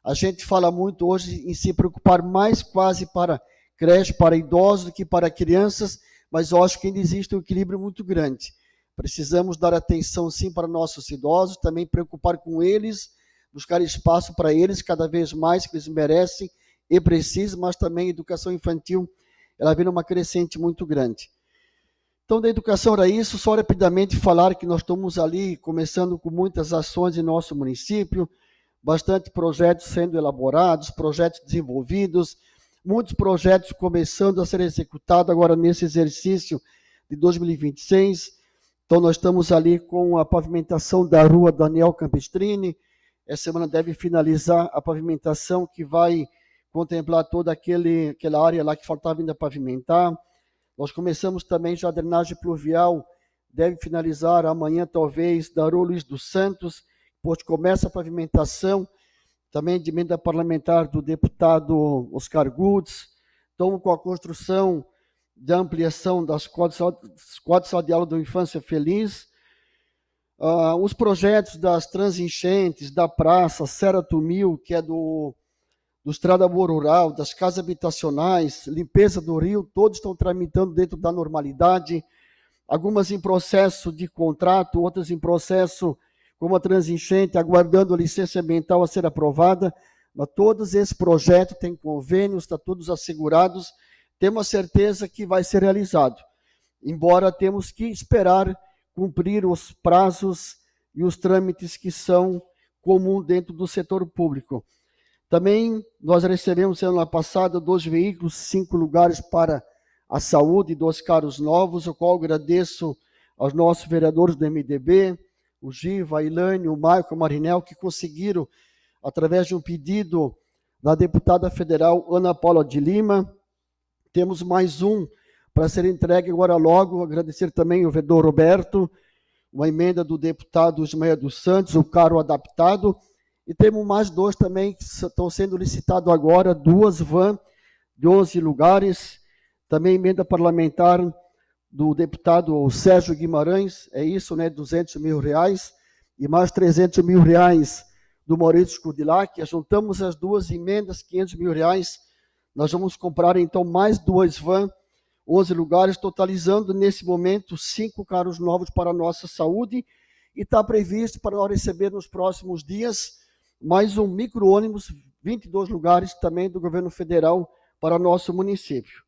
A gente fala muito hoje em se preocupar mais quase para creche, para idosos do que para crianças, mas eu acho que ainda existe um equilíbrio muito grande. Precisamos dar atenção, sim, para nossos idosos, também preocupar com eles, buscar espaço para eles cada vez mais, que eles merecem e precisam, mas também a educação infantil, ela vem numa crescente muito grande. Então, da educação era isso, só rapidamente falar que nós estamos ali começando com muitas ações em nosso município, bastante projetos sendo elaborados, projetos desenvolvidos, muitos projetos começando a ser executados agora nesse exercício de 2026. Então, nós estamos ali com a pavimentação da rua Daniel Campestrini. Essa semana deve finalizar a pavimentação que vai contemplar toda aquela área lá que faltava ainda pavimentar. Nós começamos também já a drenagem pluvial, deve finalizar amanhã, talvez, da rua Luiz dos Santos, depois começa a pavimentação, também de emenda parlamentar do deputado Oscar Gudes. Estamos com a construção da ampliação das quadras de sala de aula da Infância Feliz, os projetos das transenchentes, da praça, Serra Tumil, que é do Estrada Boa Rural, das casas habitacionais, limpeza do rio, todos estão tramitando dentro da normalidade, algumas em processo de contrato, outras em processo como a transenchente, aguardando a licença ambiental a ser aprovada, mas todos esses projetos têm convênios, estão todos assegurados, temos certeza que vai ser realizado, embora temos que esperar cumprir os prazos e os trâmites que são comuns dentro do setor público. Também nós recebemos, ano passado, 2 veículos, 5 lugares para a saúde, 2 carros novos, o qual agradeço aos nossos vereadores do MDB, o Giva, a Ilane, o Maico, o Marinel, que conseguiram, através de um pedido da deputada federal Ana Paula de Lima. Temos mais um para ser entregue agora logo. Agradecer também ao vereador Roberto, uma emenda do deputado Ismael dos Santos, o carro adaptado. E temos mais 2 também que estão sendo licitados agora, 2 vans de 11 lugares. Também emenda parlamentar do deputado Sérgio Guimarães, é isso, né? R$200 mil. E mais R$300 mil do Maurício Kudilac. Juntamos as 2 emendas, R$500 mil. Nós vamos comprar, então, mais 2 vans, 11 lugares, totalizando, nesse momento, 5 carros novos para a nossa saúde. E está previsto para nós receber nos próximos dias mais um micro-ônibus, 22 lugares, também do governo federal, para o nosso município.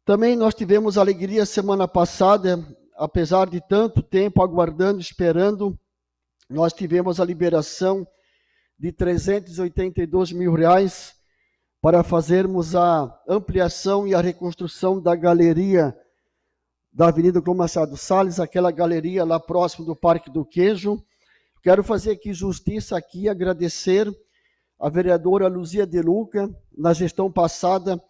Também nós tivemos alegria semana passada, apesar de tanto tempo aguardando, esperando, nós tivemos a liberação de R$382 mil para fazermos a ampliação e a reconstrução da galeria da Avenida Clô Machado Salles, aquela galeria lá próximo do Parque do Queijo. Quero fazer aqui justiça aqui, agradecer a vereadora Luzia De Luca, na gestão passada,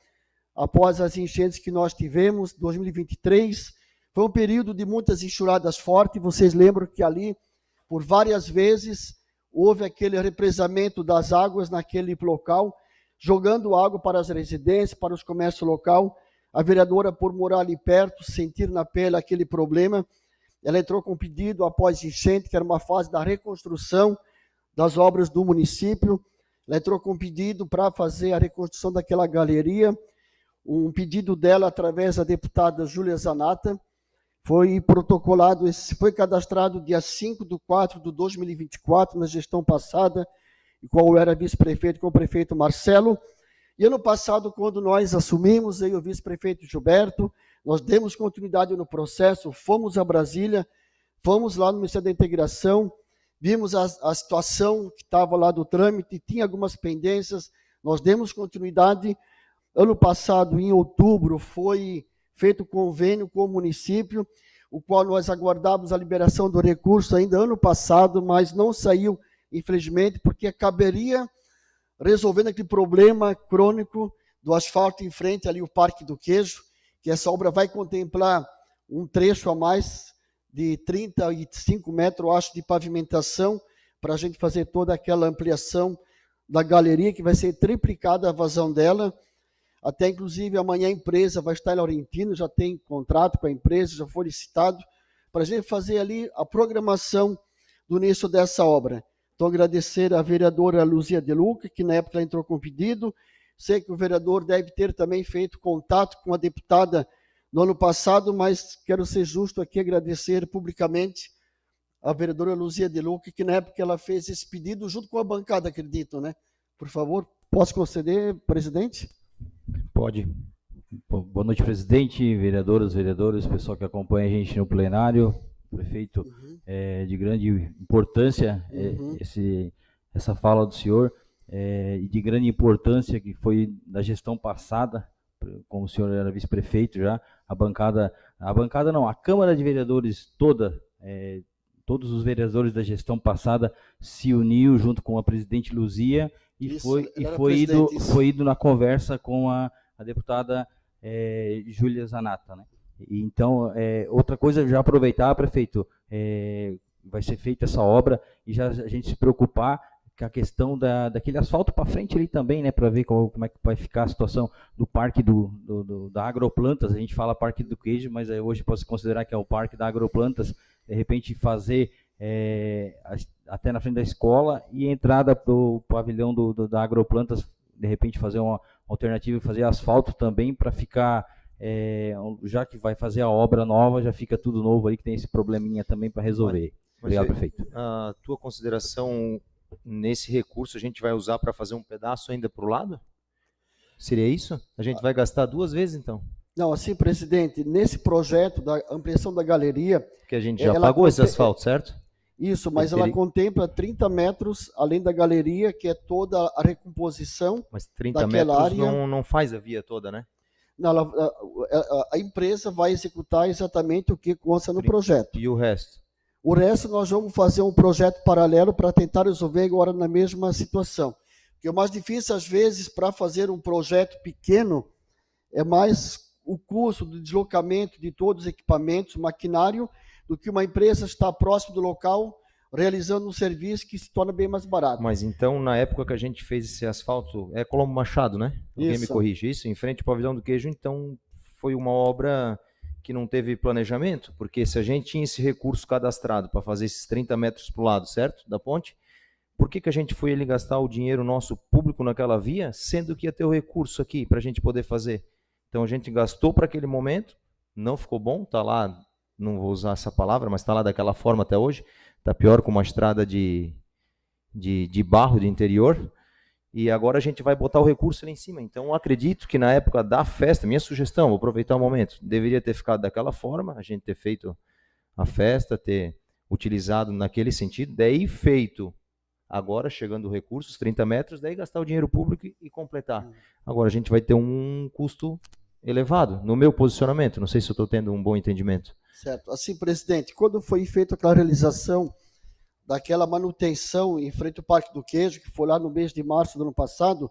após as enchentes que nós tivemos, 2023, foi um período de muitas enxurradas fortes. Vocês lembram que ali, por várias vezes, houve aquele represamento das águas naquele local, jogando água para as residências, para os comércios locais. A vereadora, por morar ali perto, sentir na pele aquele problema, ela entrou com um pedido após enchente, que era uma fase da reconstrução das obras do município. Ela entrou com um pedido para fazer a reconstrução daquela galeria. Um pedido dela, através da deputada Júlia Zanata, foi protocolado, foi cadastrado dia 5/4/2024, na gestão passada, e qual era vice-prefeito com o prefeito Marcelo. E ano passado, quando nós assumimos, eu e o vice-prefeito Gilberto, nós demos continuidade no processo, fomos a Brasília, fomos lá no Ministério da Integração, vimos a situação que estava lá do trâmite, tinha algumas pendências, nós demos continuidade. Ano passado, em outubro, foi feito convênio com o município, o qual nós aguardávamos a liberação do recurso ainda ano passado, mas não saiu, infelizmente, porque caberia resolvendo aquele problema crônico do asfalto em frente ali o Parque do Queijo, que essa obra vai contemplar um trecho a mais de 35 metros, acho, de pavimentação, para a gente fazer toda aquela ampliação da galeria, que vai ser triplicada a vazão dela. Até, inclusive, amanhã a empresa vai estar em Laurentino, já tem contrato com a empresa, já foi licitado, para a gente fazer ali a programação do início dessa obra. Então, agradecer à vereadora Luzia De Luca, que na época ela entrou com pedido. Sei que o vereador deve ter também feito contato com a deputada no ano passado, mas quero ser justo aqui, agradecer publicamente a vereadora Luzia De Luca, que na época ela fez esse pedido junto com a bancada, acredito, né? Por favor, posso conceder, presidente? Pode. Boa noite, presidente, vereadoras, vereadores, pessoal que acompanha a gente no plenário, prefeito, de grande importância essa fala do senhor, e de grande importância que foi da gestão passada, como o senhor era vice-prefeito já, a Câmara de Vereadores toda, todos os vereadores da gestão passada se uniu junto com a presidente Luzia e foi ido na conversa com a deputada Júlia Zanata, né? Então, outra coisa, já aproveitar, prefeito, vai ser feita essa obra e já a gente se preocupar a questão daquele asfalto para frente ali também, né, para ver como é que vai ficar a situação do parque da Agroplantas. A gente fala Parque do Queijo, mas hoje pode se considerar que é o Parque da Agroplantas. De repente fazer até na frente da escola e a entrada para o pavilhão da Agroplantas, de repente fazer uma alternativa e fazer asfalto também para ficar, já que vai fazer a obra nova, já fica tudo novo aí, que tem esse probleminha também para resolver. Obrigado, prefeito. A tua consideração nesse recurso a gente vai usar para fazer um pedaço ainda para o lado? Seria isso? A gente vai gastar 2 vezes, então? Não, assim, presidente, nesse projeto da ampliação da galeria... Que a gente já pagou esse asfalto, certo? Isso, mas ela contempla 30 metros além da galeria, que é toda a recomposição. Mas 30 daquela metros área. não faz a via toda, né? Não, a empresa vai executar exatamente o que consta no projeto. E o resto? O resto nós vamos fazer um projeto paralelo para tentar resolver agora na mesma situação. Porque o mais difícil, às vezes, para fazer um projeto pequeno, é mais o custo do deslocamento de todos os equipamentos, maquinário, do que uma empresa estar próximo do local, realizando um serviço que se torna bem mais barato. Mas então, na época que a gente fez esse asfalto, é Colombo Machado, né? Alguém me corrige isso? Em frente ao Pavilhão do Queijo, então foi uma obra que não teve planejamento, porque se a gente tinha esse recurso cadastrado para fazer esses 30 metros para o lado, certo? Da ponte, por que a gente foi ali gastar o dinheiro nosso público naquela via, sendo que ia ter o recurso aqui para a gente poder fazer? Então a gente gastou para aquele momento, não ficou bom, está lá, não vou usar essa palavra, mas está lá daquela forma até hoje, está pior com uma estrada de barro de interior, e agora a gente vai botar o recurso lá em cima. Então, acredito que na época da festa, minha sugestão, vou aproveitar o momento, deveria ter ficado daquela forma, a gente ter feito a festa, ter utilizado naquele sentido, daí feito, agora chegando o recurso, os 30 metros, daí gastar o dinheiro público e completar. Agora a gente vai ter um custo elevado, no meu posicionamento, não sei se eu estou tendo um bom entendimento. Certo. Assim, presidente, quando foi feita aquela realização daquela manutenção em frente ao Parque do Queijo, que foi lá no mês de março do ano passado,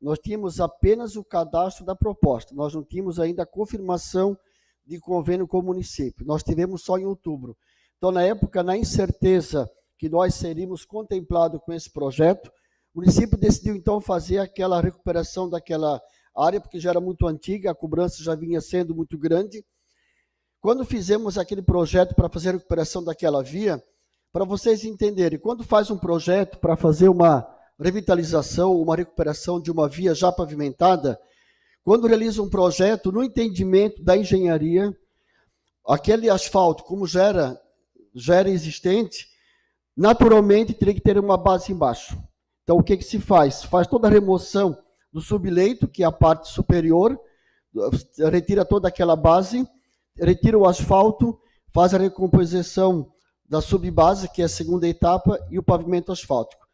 nós tínhamos apenas o cadastro da proposta, nós não tínhamos ainda a confirmação de convênio com o município, nós tivemos só em outubro. Então, na época, na incerteza que nós seríamos contemplados com esse projeto, o município decidiu, então, fazer aquela recuperação daquela área, porque já era muito antiga, a cobrança já vinha sendo muito grande. Quando fizemos aquele projeto para fazer a recuperação daquela via, para vocês entenderem, quando faz um projeto para fazer uma revitalização, uma recuperação de uma via já pavimentada, quando realiza um projeto, no entendimento da engenharia, aquele asfalto, como já era existente, naturalmente teria que ter uma base embaixo. Então, o que se faz? Faz toda a remoção do subleito, que é a parte superior, retira toda aquela base, retira o asfalto, faz a recomposição da subbase, que é a segunda etapa, e o pavimento asfáltico.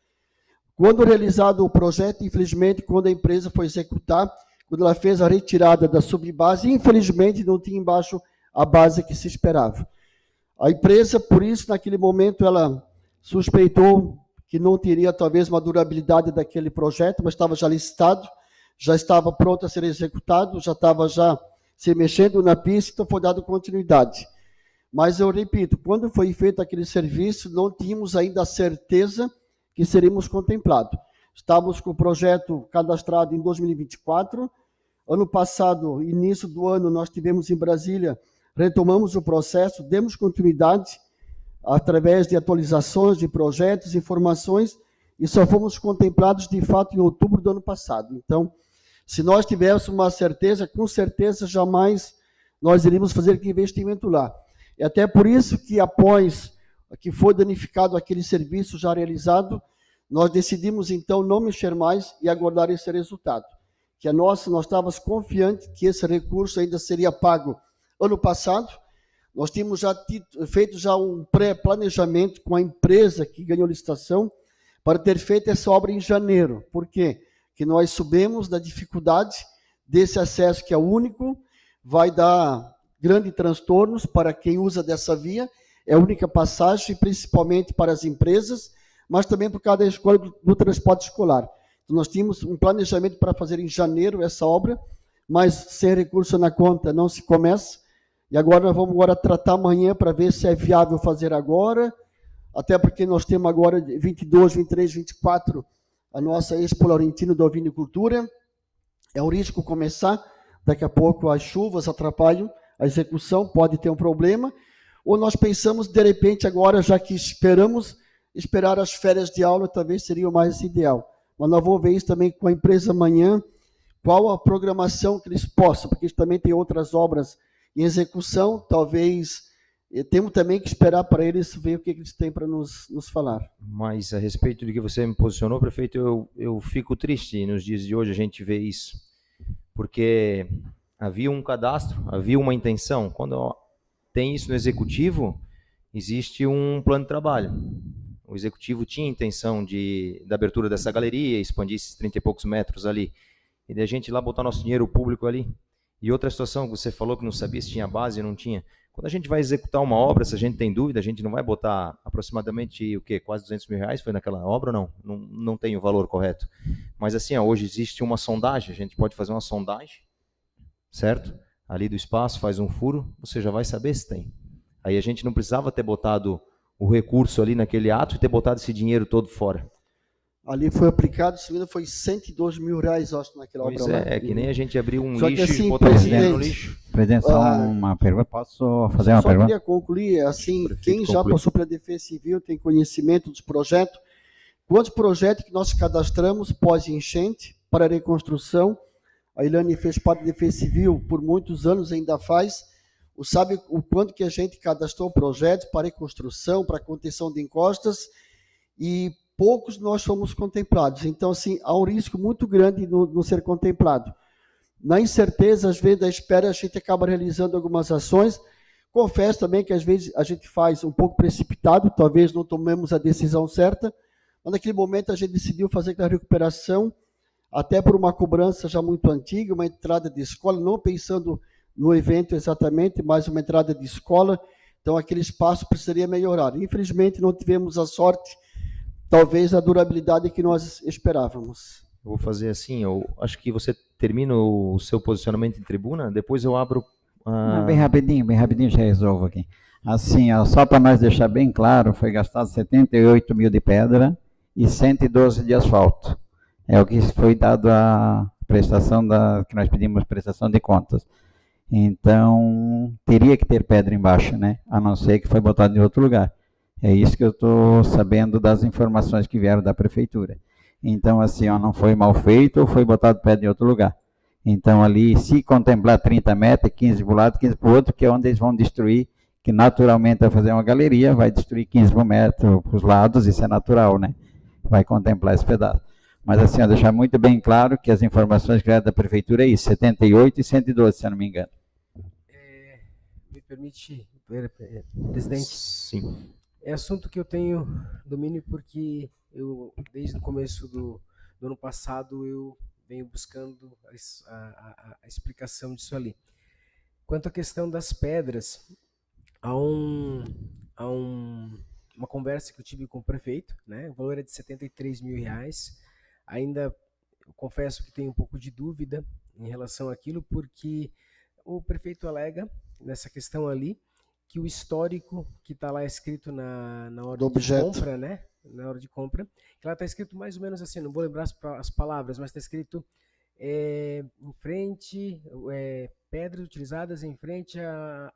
Quando realizado o projeto, infelizmente, quando a empresa foi executar, quando ela fez a retirada da subbase, infelizmente não tinha embaixo a base que se esperava. A empresa, por isso, naquele momento, ela suspeitou que não teria talvez uma durabilidade daquele projeto, mas estava já licitado, já estava pronto a ser executado, já estava se mexendo na pista, então foi dado continuidade. Mas eu repito, quando foi feito aquele serviço, não tínhamos ainda a certeza que seríamos contemplados. Estávamos com o projeto cadastrado em 2024. Ano passado, início do ano, nós tivemos em Brasília, retomamos o processo, demos continuidade através de atualizações de projetos, informações, e só fomos contemplados, de fato, em outubro do ano passado. Então, se nós tivéssemos uma certeza, com certeza jamais nós iríamos fazer aquele investimento lá. E até por isso que, após que foi danificado aquele serviço já realizado, nós decidimos, então, não mexer mais e aguardar esse resultado. Que nós estávamos confiantes que esse recurso ainda seria pago ano passado. Nós tínhamos feito um pré-planejamento com a empresa que ganhou licitação para ter feito essa obra em janeiro. Por quê? Que nós subimos da dificuldade desse acesso, que é único, vai dar grandes transtornos para quem usa dessa via, é a única passagem, principalmente para as empresas, mas também por causa da escola do transporte escolar. Então, nós tínhamos um planejamento para fazer em janeiro essa obra, mas sem recurso na conta não se começa, e agora nós vamos tratar amanhã para ver se é viável fazer agora, até porque nós temos agora 22, 23, 24 a nossa Expo Laurentino da Ovinicultura. É um risco começar, daqui a pouco as chuvas atrapalham a execução, pode ter um problema, ou nós pensamos, de repente, agora, já que esperar as férias de aula, talvez seria o mais ideal. Mas nós vamos ver isso também com a empresa amanhã, qual a programação que eles possam, porque também tem outras obras em execução, talvez temos também que esperar para eles ver o que eles têm para nos falar. Mas a respeito do que você me posicionou, prefeito, eu fico triste nos dias de hoje a gente vê isso, porque havia um cadastro, havia uma intenção. Quando tem isso no executivo, existe um plano de trabalho. O executivo tinha intenção da abertura dessa galeria, expandir esses 30 e poucos metros ali, e da gente ir lá botar nosso dinheiro público ali. E outra situação, você falou que não sabia se tinha base ou não tinha. Quando a gente vai executar uma obra, se a gente tem dúvida, a gente não vai botar aproximadamente, o quê? Quase 200 mil reais foi naquela obra ou não? Não tem o valor correto. Mas assim, hoje existe uma sondagem, a gente pode fazer uma sondagem, certo? Ali do espaço, faz um furo, você já vai saber se tem. Aí a gente não precisava ter botado o recurso ali naquele ato e ter botado esse dinheiro todo fora. Ali foi aplicado, se não me engano, foi 102 mil reais, acho, naquela obra. Pois é, que nem a gente abriu um só lixo assim, e botar o dinheiro no lixo. Presidente, só uma pergunta. Posso fazer uma pergunta? Só queria concluir, assim, quem já passou pela Defesa Civil tem conhecimento dos projetos. Quantos projetos que nós cadastramos pós-enchente para reconstrução? A Ilane fez parte da Defesa Civil por muitos anos, ainda faz. Sabe o quanto que a gente cadastrou projetos para reconstrução, para contenção de encostas, e poucos nós fomos contemplados. Então, assim, há um risco muito grande no ser contemplado. Na incerteza, às vezes, da espera, a gente acaba realizando algumas ações. Confesso também que, às vezes, a gente faz um pouco precipitado, talvez não tomemos a decisão certa, mas naquele momento a gente decidiu fazer aquela recuperação, até por uma cobrança já muito antiga, uma entrada de escola, não pensando no evento exatamente, mas uma entrada de escola, então aquele espaço precisaria melhorar. Infelizmente, não tivemos a sorte, talvez a durabilidade que nós esperávamos. Eu vou fazer assim, eu acho que você termina o seu posicionamento em tribuna, depois eu abro... Não, bem rapidinho já resolvo aqui. Assim, ó, só para nós deixar bem claro, foi gastado 78 mil de pedra e 112 de asfalto. É o que foi dado a prestação que nós pedimos prestação de contas. Então, teria que ter pedra embaixo, né? A não ser que foi botado em outro lugar. É isso que eu estou sabendo das informações que vieram da prefeitura. Então, assim, ó, não foi mal feito ou foi botado pedra em outro lugar. Então, ali, se contemplar 30 metros, 15 para um lado, 15 para o outro, que é onde eles vão destruir, que naturalmente vai fazer uma galeria, vai destruir 15 metros para os lados, isso é natural, né? Vai contemplar esse pedaço. Mas, assim, ó, deixar muito bem claro que as informações que vieram da prefeitura é isso, 78 e 112, se eu não me engano. Me permite, presidente? Sim. É assunto que eu tenho domínio porque eu, desde o começo do ano passado, eu venho buscando a explicação disso ali. Quanto à questão das pedras, há uma conversa que eu tive com o prefeito, né? O valor é de 73 mil reais. Ainda eu confesso que tenho um pouco de dúvida em relação àquilo, porque o prefeito alega nessa questão ali que o histórico que está lá escrito na hora de compra, né? Na hora de compra, que lá está escrito mais ou menos assim, não vou lembrar as palavras, mas está escrito em frente, pedras utilizadas em frente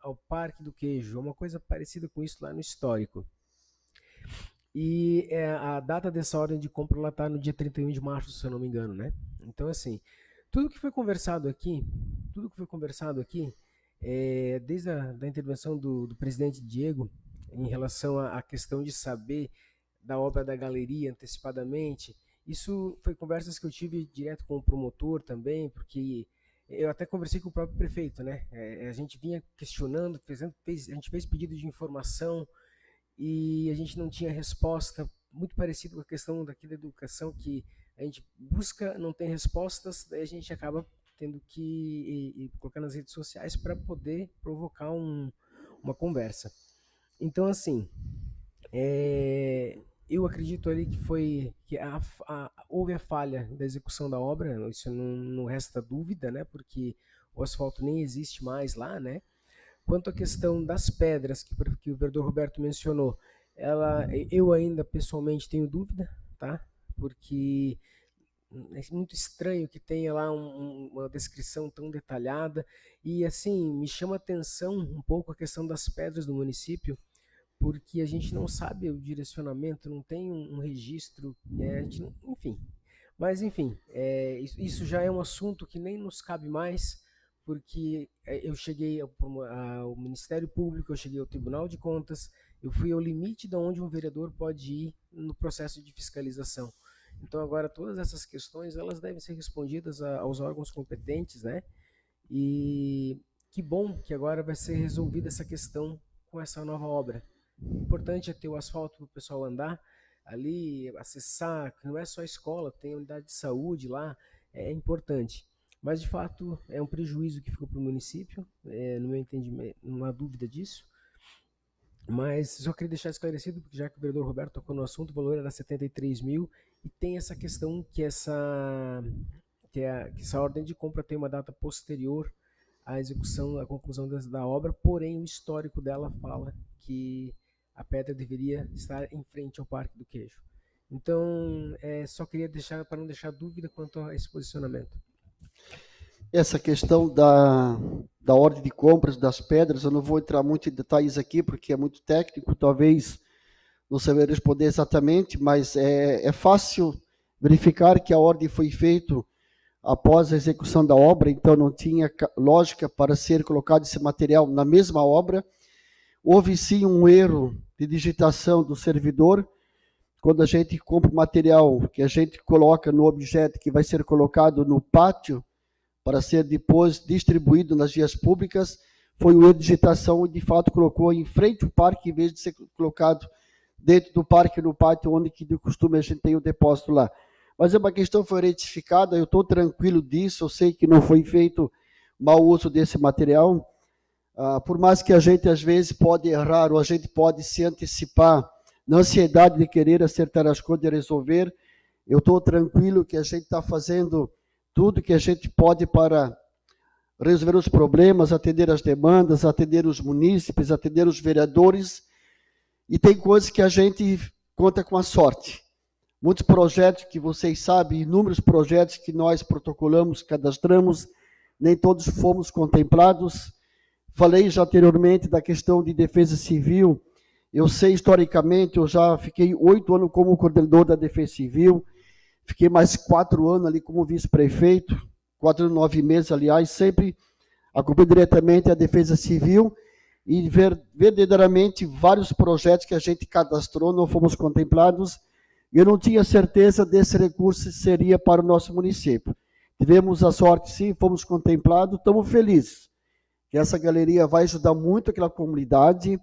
ao Parque do Queijo, uma coisa parecida com isso lá no histórico. E a data dessa ordem de compra lá está no dia 31 de março, se eu não me engano, né? Então, assim, tudo que foi conversado aqui, desde a intervenção do presidente Diego, em relação à questão de saber da obra da galeria antecipadamente, isso foi conversas que eu tive direto com o promotor também, porque eu até conversei com o próprio prefeito, né? A gente vinha questionando, a gente fez pedido de informação e a gente não tinha resposta, muito parecido com a questão daqui da educação, que a gente busca, não tem respostas, daí a gente acaba tendo que colocar nas redes sociais para poder provocar uma conversa. Então, assim, eu acredito ali que houve a falha da execução da obra, isso não resta dúvida, né? Porque o asfalto nem existe mais lá, né? Quanto à questão das pedras que o vereador Roberto mencionou, eu ainda pessoalmente tenho dúvida, tá? Porque é muito estranho que tenha lá uma descrição tão detalhada e assim me chama atenção um pouco a questão das pedras do município, porque a gente não sabe o direcionamento, não tem um registro, enfim. Mas enfim, isso já é um assunto que nem nos cabe mais, porque eu cheguei ao Ministério Público, eu cheguei ao Tribunal de Contas, eu fui ao limite de onde um vereador pode ir no processo de fiscalização. Então agora todas essas questões elas devem ser respondidas aos órgãos competentes, né? E que bom que agora vai ser resolvida essa questão com essa nova obra. O importante é ter o asfalto para o pessoal andar ali, acessar, que não é só a escola, tem unidade de saúde lá, é importante. Mas, de fato, é um prejuízo que ficou para o município, no meu entendimento, não há dúvida disso. Mas só queria deixar esclarecido, porque já que o vereador Roberto tocou no assunto, o valor era 73 mil, e tem essa questão que essa ordem de compra tem uma data posterior à execução, à conclusão da obra, porém o histórico dela fala que a pedra deveria estar em frente ao Parque do Queijo. Então, só queria deixar, para não deixar dúvida quanto a esse posicionamento. Essa questão da ordem de compras das pedras, eu não vou entrar muito em detalhes aqui, porque é muito técnico, talvez não saber responder exatamente, mas é fácil verificar que a ordem foi feita após a execução da obra, então não tinha lógica para ser colocado esse material na mesma obra. Houve sim um erro de digitação do servidor, quando a gente compra o material que a gente coloca no objeto que vai ser colocado no pátio, para ser depois distribuído nas vias públicas, foi o erro de digitação e de fato colocou em frente ao parque, em vez de ser colocado dentro do parque, no pátio, onde que de costume a gente tem o depósito lá. Mas é uma questão que foi retificada, eu estou tranquilo disso, eu sei que não foi feito mau uso desse material. Por mais que a gente às vezes pode errar, ou a gente pode se antecipar na ansiedade de querer acertar as coisas e resolver, eu estou tranquilo que a gente está fazendo tudo que a gente pode para resolver os problemas, atender as demandas, atender os munícipes, atender os vereadores, e tem coisas que a gente conta com a sorte. Muitos projetos que vocês sabem, inúmeros projetos que nós protocolamos, cadastramos, nem todos fomos contemplados. Falei já anteriormente da questão de defesa civil. Eu sei, historicamente, eu já fiquei 8 anos como coordenador da Defesa Civil, fiquei mais 4 anos ali como vice-prefeito, 4 anos e 9 meses, aliás, sempre acompanhei diretamente a Defesa Civil e verdadeiramente vários projetos que a gente cadastrou não fomos contemplados. Eu não tinha certeza desse recurso seria para o nosso município. Tivemos a sorte, sim, fomos contemplados, estamos felizes que essa galeria vai ajudar muito aquela comunidade.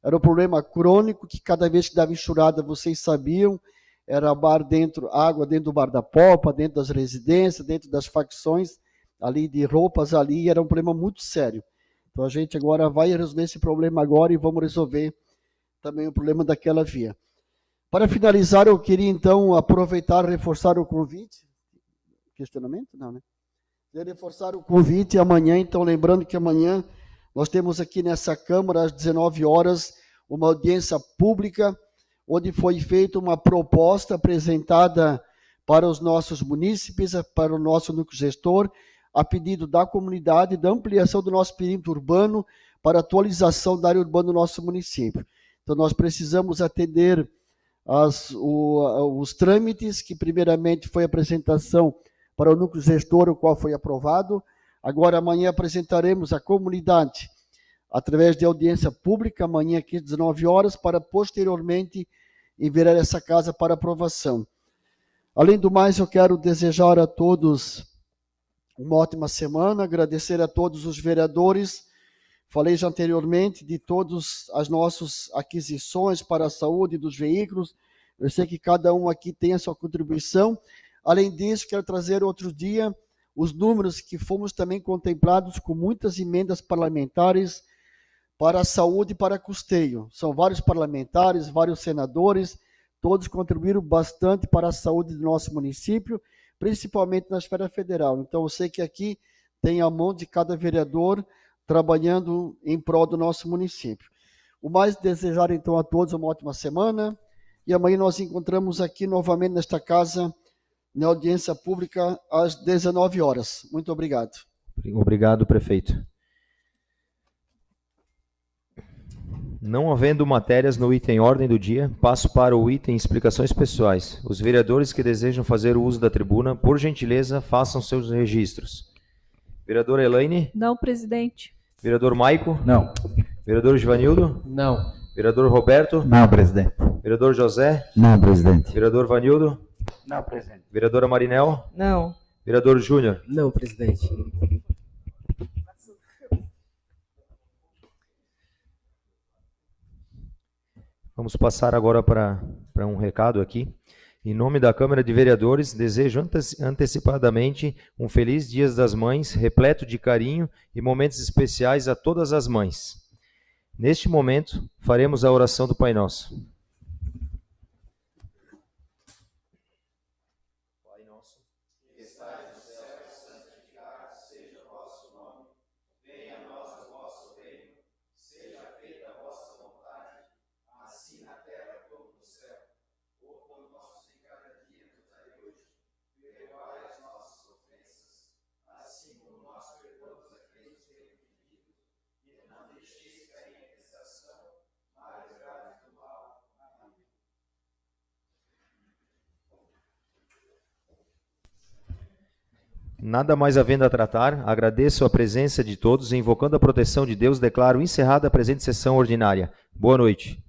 Era um problema crônico que cada vez que dava enxurrada, vocês sabiam, era água dentro do bar da Popa, dentro das residências, dentro das facções ali de roupas ali, era um problema muito sério. Então a gente agora vai resolver esse problema agora e vamos resolver também o problema daquela via. Para finalizar, eu queria então aproveitar e reforçar o convite. Questionamento? Não, né? Queria reforçar o convite amanhã, então lembrando que amanhã nós temos aqui nessa Câmara, às 19 horas, uma audiência pública, onde foi feita uma proposta apresentada para os nossos munícipes, para o nosso núcleo gestor, a pedido da comunidade, da ampliação do nosso perímetro urbano, para a atualização da área urbana do nosso município. Então, nós precisamos atender os trâmites, que primeiramente foi a apresentação para o núcleo gestor, o qual foi aprovado. Agora, amanhã, apresentaremos à comunidade, através de audiência pública, amanhã aqui às 19 horas, para posteriormente enviar essa casa para aprovação. Além do mais, eu quero desejar a todos uma ótima semana, agradecer a todos os vereadores. Falei já anteriormente de todas as nossas aquisições para a saúde dos veículos. Eu sei que cada um aqui tem a sua contribuição. Além disso, quero trazer outro dia os números que fomos também contemplados com muitas emendas parlamentares para a saúde e para custeio. São vários parlamentares, vários senadores, todos contribuíram bastante para a saúde do nosso município, principalmente na esfera federal. Então, eu sei que aqui tem a mão de cada vereador trabalhando em prol do nosso município. O mais desejar, então, a todos uma ótima semana. E amanhã nós encontramos aqui novamente nesta casa, na audiência pública, às 19 horas. Muito obrigado. Obrigado, prefeito. Não havendo matérias no item ordem do dia, passo para o item explicações pessoais. Os vereadores que desejam fazer o uso da tribuna, por gentileza, façam seus registros. Vereador Elaine? Não, presidente. Vereador Maico? Não. Vereador Givanildo? Não. Vereador Roberto? Não, presidente. Vereador José? Não, presidente. Vereador Vanildo? Não, presidente. Vereadora Marinel? Não. Vereador Júnior? Não, presidente. Vamos passar agora para um recado aqui. Em nome da Câmara de Vereadores, desejo antecipadamente um feliz Dia das Mães, repleto de carinho e momentos especiais a todas as mães. Neste momento, faremos a oração do Pai Nosso. Pai nosso, que estais no céu, santificado seja o vosso nome. Venha a nós o vosso reino. Seja feita a vossa vontade, assim na terra como no céu. O pão nosso de cada dia nos dai hoje. Perdoai as nossas ofensas, assim como nós perdoamos a quem nos tem ofendido. E não deixeis cair em tentação, mas livrai-nos do mal. Amém. Nada mais havendo a tratar, agradeço a presença de todos e, invocando a proteção de Deus, declaro encerrada a presente sessão ordinária. Boa noite.